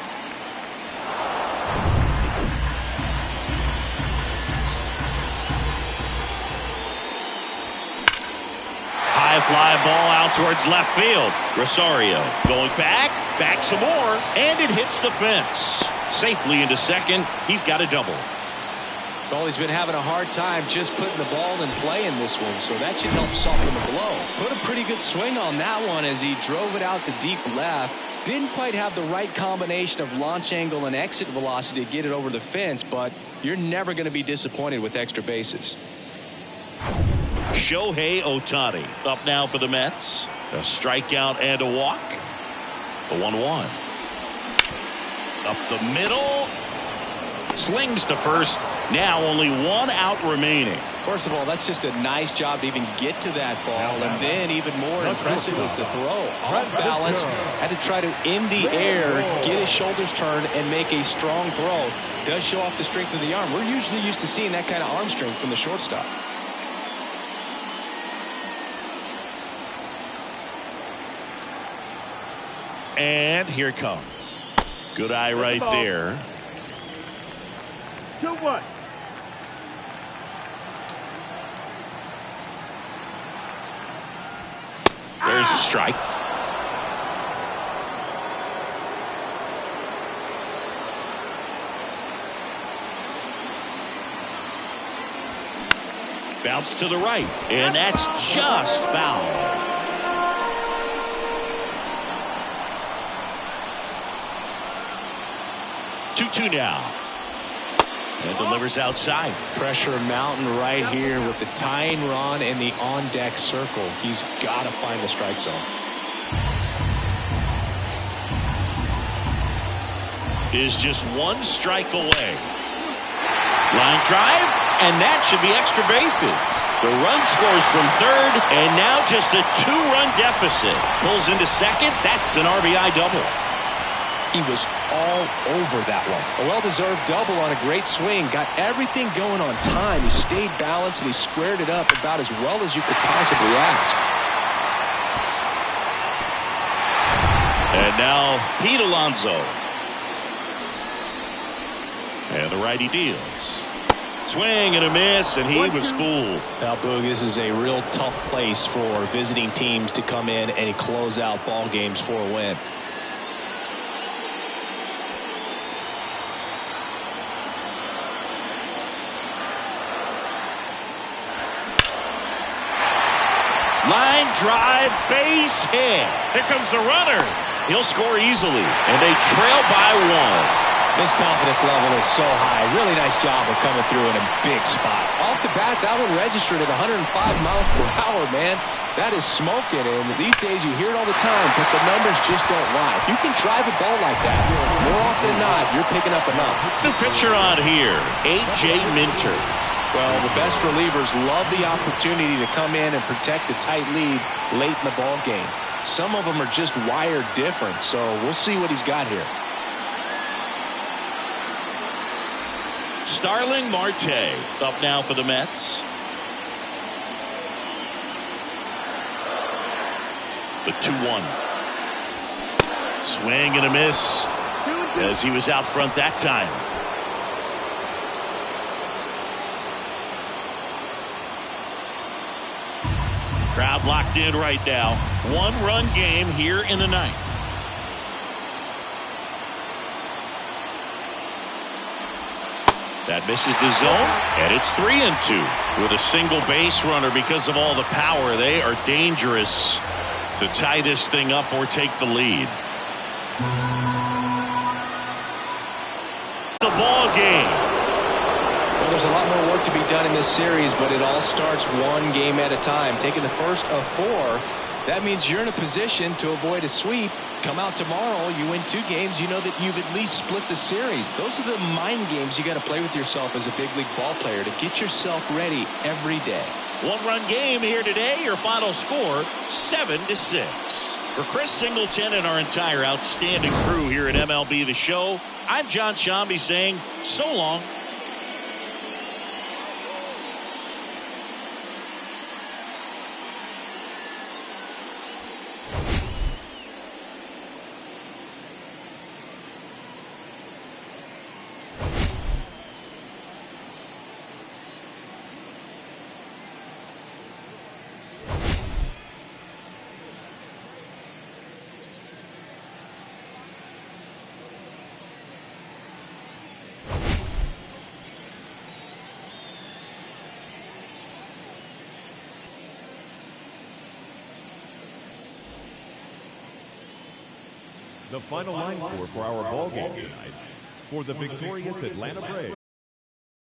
High fly ball out towards left field. Rosario going back some more, and it hits the fence. Safely into second. He's got a double. Well, he's been having a hard time just putting the ball in play in this one, so that should help soften the blow. Put a pretty good swing on that one as he drove it out to deep left. Didn't quite have the right combination of launch angle and exit velocity to get it over the fence, but you're never going to be disappointed with extra bases. Shohei Ohtani up now for the Mets. A strikeout and a walk. The 1-1. Up the middle. Slings to first. Now only one out remaining. First of all, that's just a nice job to even get to that ball. And then even more impressive was the throw. Off balance. Had to try to, in the air, get his shoulders turned and make a strong throw. Does show off the strength of the arm. We're usually used to seeing that kind of arm strength from the shortstop. And here it comes. Good eye right there. 2-1. There's a strike. Bounce to the right, and that's just foul. 2-2 now. And delivers outside. Pressure mountain right here with the tying run and the on-deck circle. He's got to find the strike zone. Is just one strike away. Line drive, and that should be extra bases. The run scores from third, and now just a 2-run deficit. Pulls into second. That's an RBI double. He was all over that one. A well-deserved double on a great swing. Got everything going on time. He stayed balanced and he squared it up about as well as you could possibly ask. And now Pete Alonso. And the righty deals. Swing and a miss, and he was fooled. Now, Boog, this is a real tough place for visiting teams to come in and close out ball games for a win. Line drive, base hit. Here comes the runner. He'll score easily, and they trail by one. His confidence level is so high. Really nice job of coming through in a big spot. Off the bat, that one registered at 105 miles per hour, man. That is smoking, and these days you hear it all the time, but the numbers just don't lie. If you can drive a ball like that, more often than not, you're picking up enough. New pitcher on here, A.J. Minter. Well, the best relievers love the opportunity to come in and protect a tight lead late in the ball game. Some of them are just wired different, so we'll see what he's got here. Starling Marte up now for the Mets. The 2-1. Swing and a miss as he was out front that time. Crowd locked in right now. 1-run game here in the ninth. That misses the zone, and it's 3-2 with a single base runner. Because of all the power, they are dangerous to tie this thing up or take the lead. The ball game. Well, there's a lot more work to be done in this series, but it all starts one game at a time. Taking the first of 4, that means you're in a position to avoid a sweep. Come out tomorrow, you win 2 games, you know that you've at least split the series. Those are the mind games you got to play with yourself as a big league ball player to get yourself ready every day. 1-run game here today. Your final score, 7-6. For Chris Singleton and our entire outstanding crew here at MLB The Show, I'm John Shambi saying so long. The final line score for our ball game tonight. For the victorious Atlanta Braves,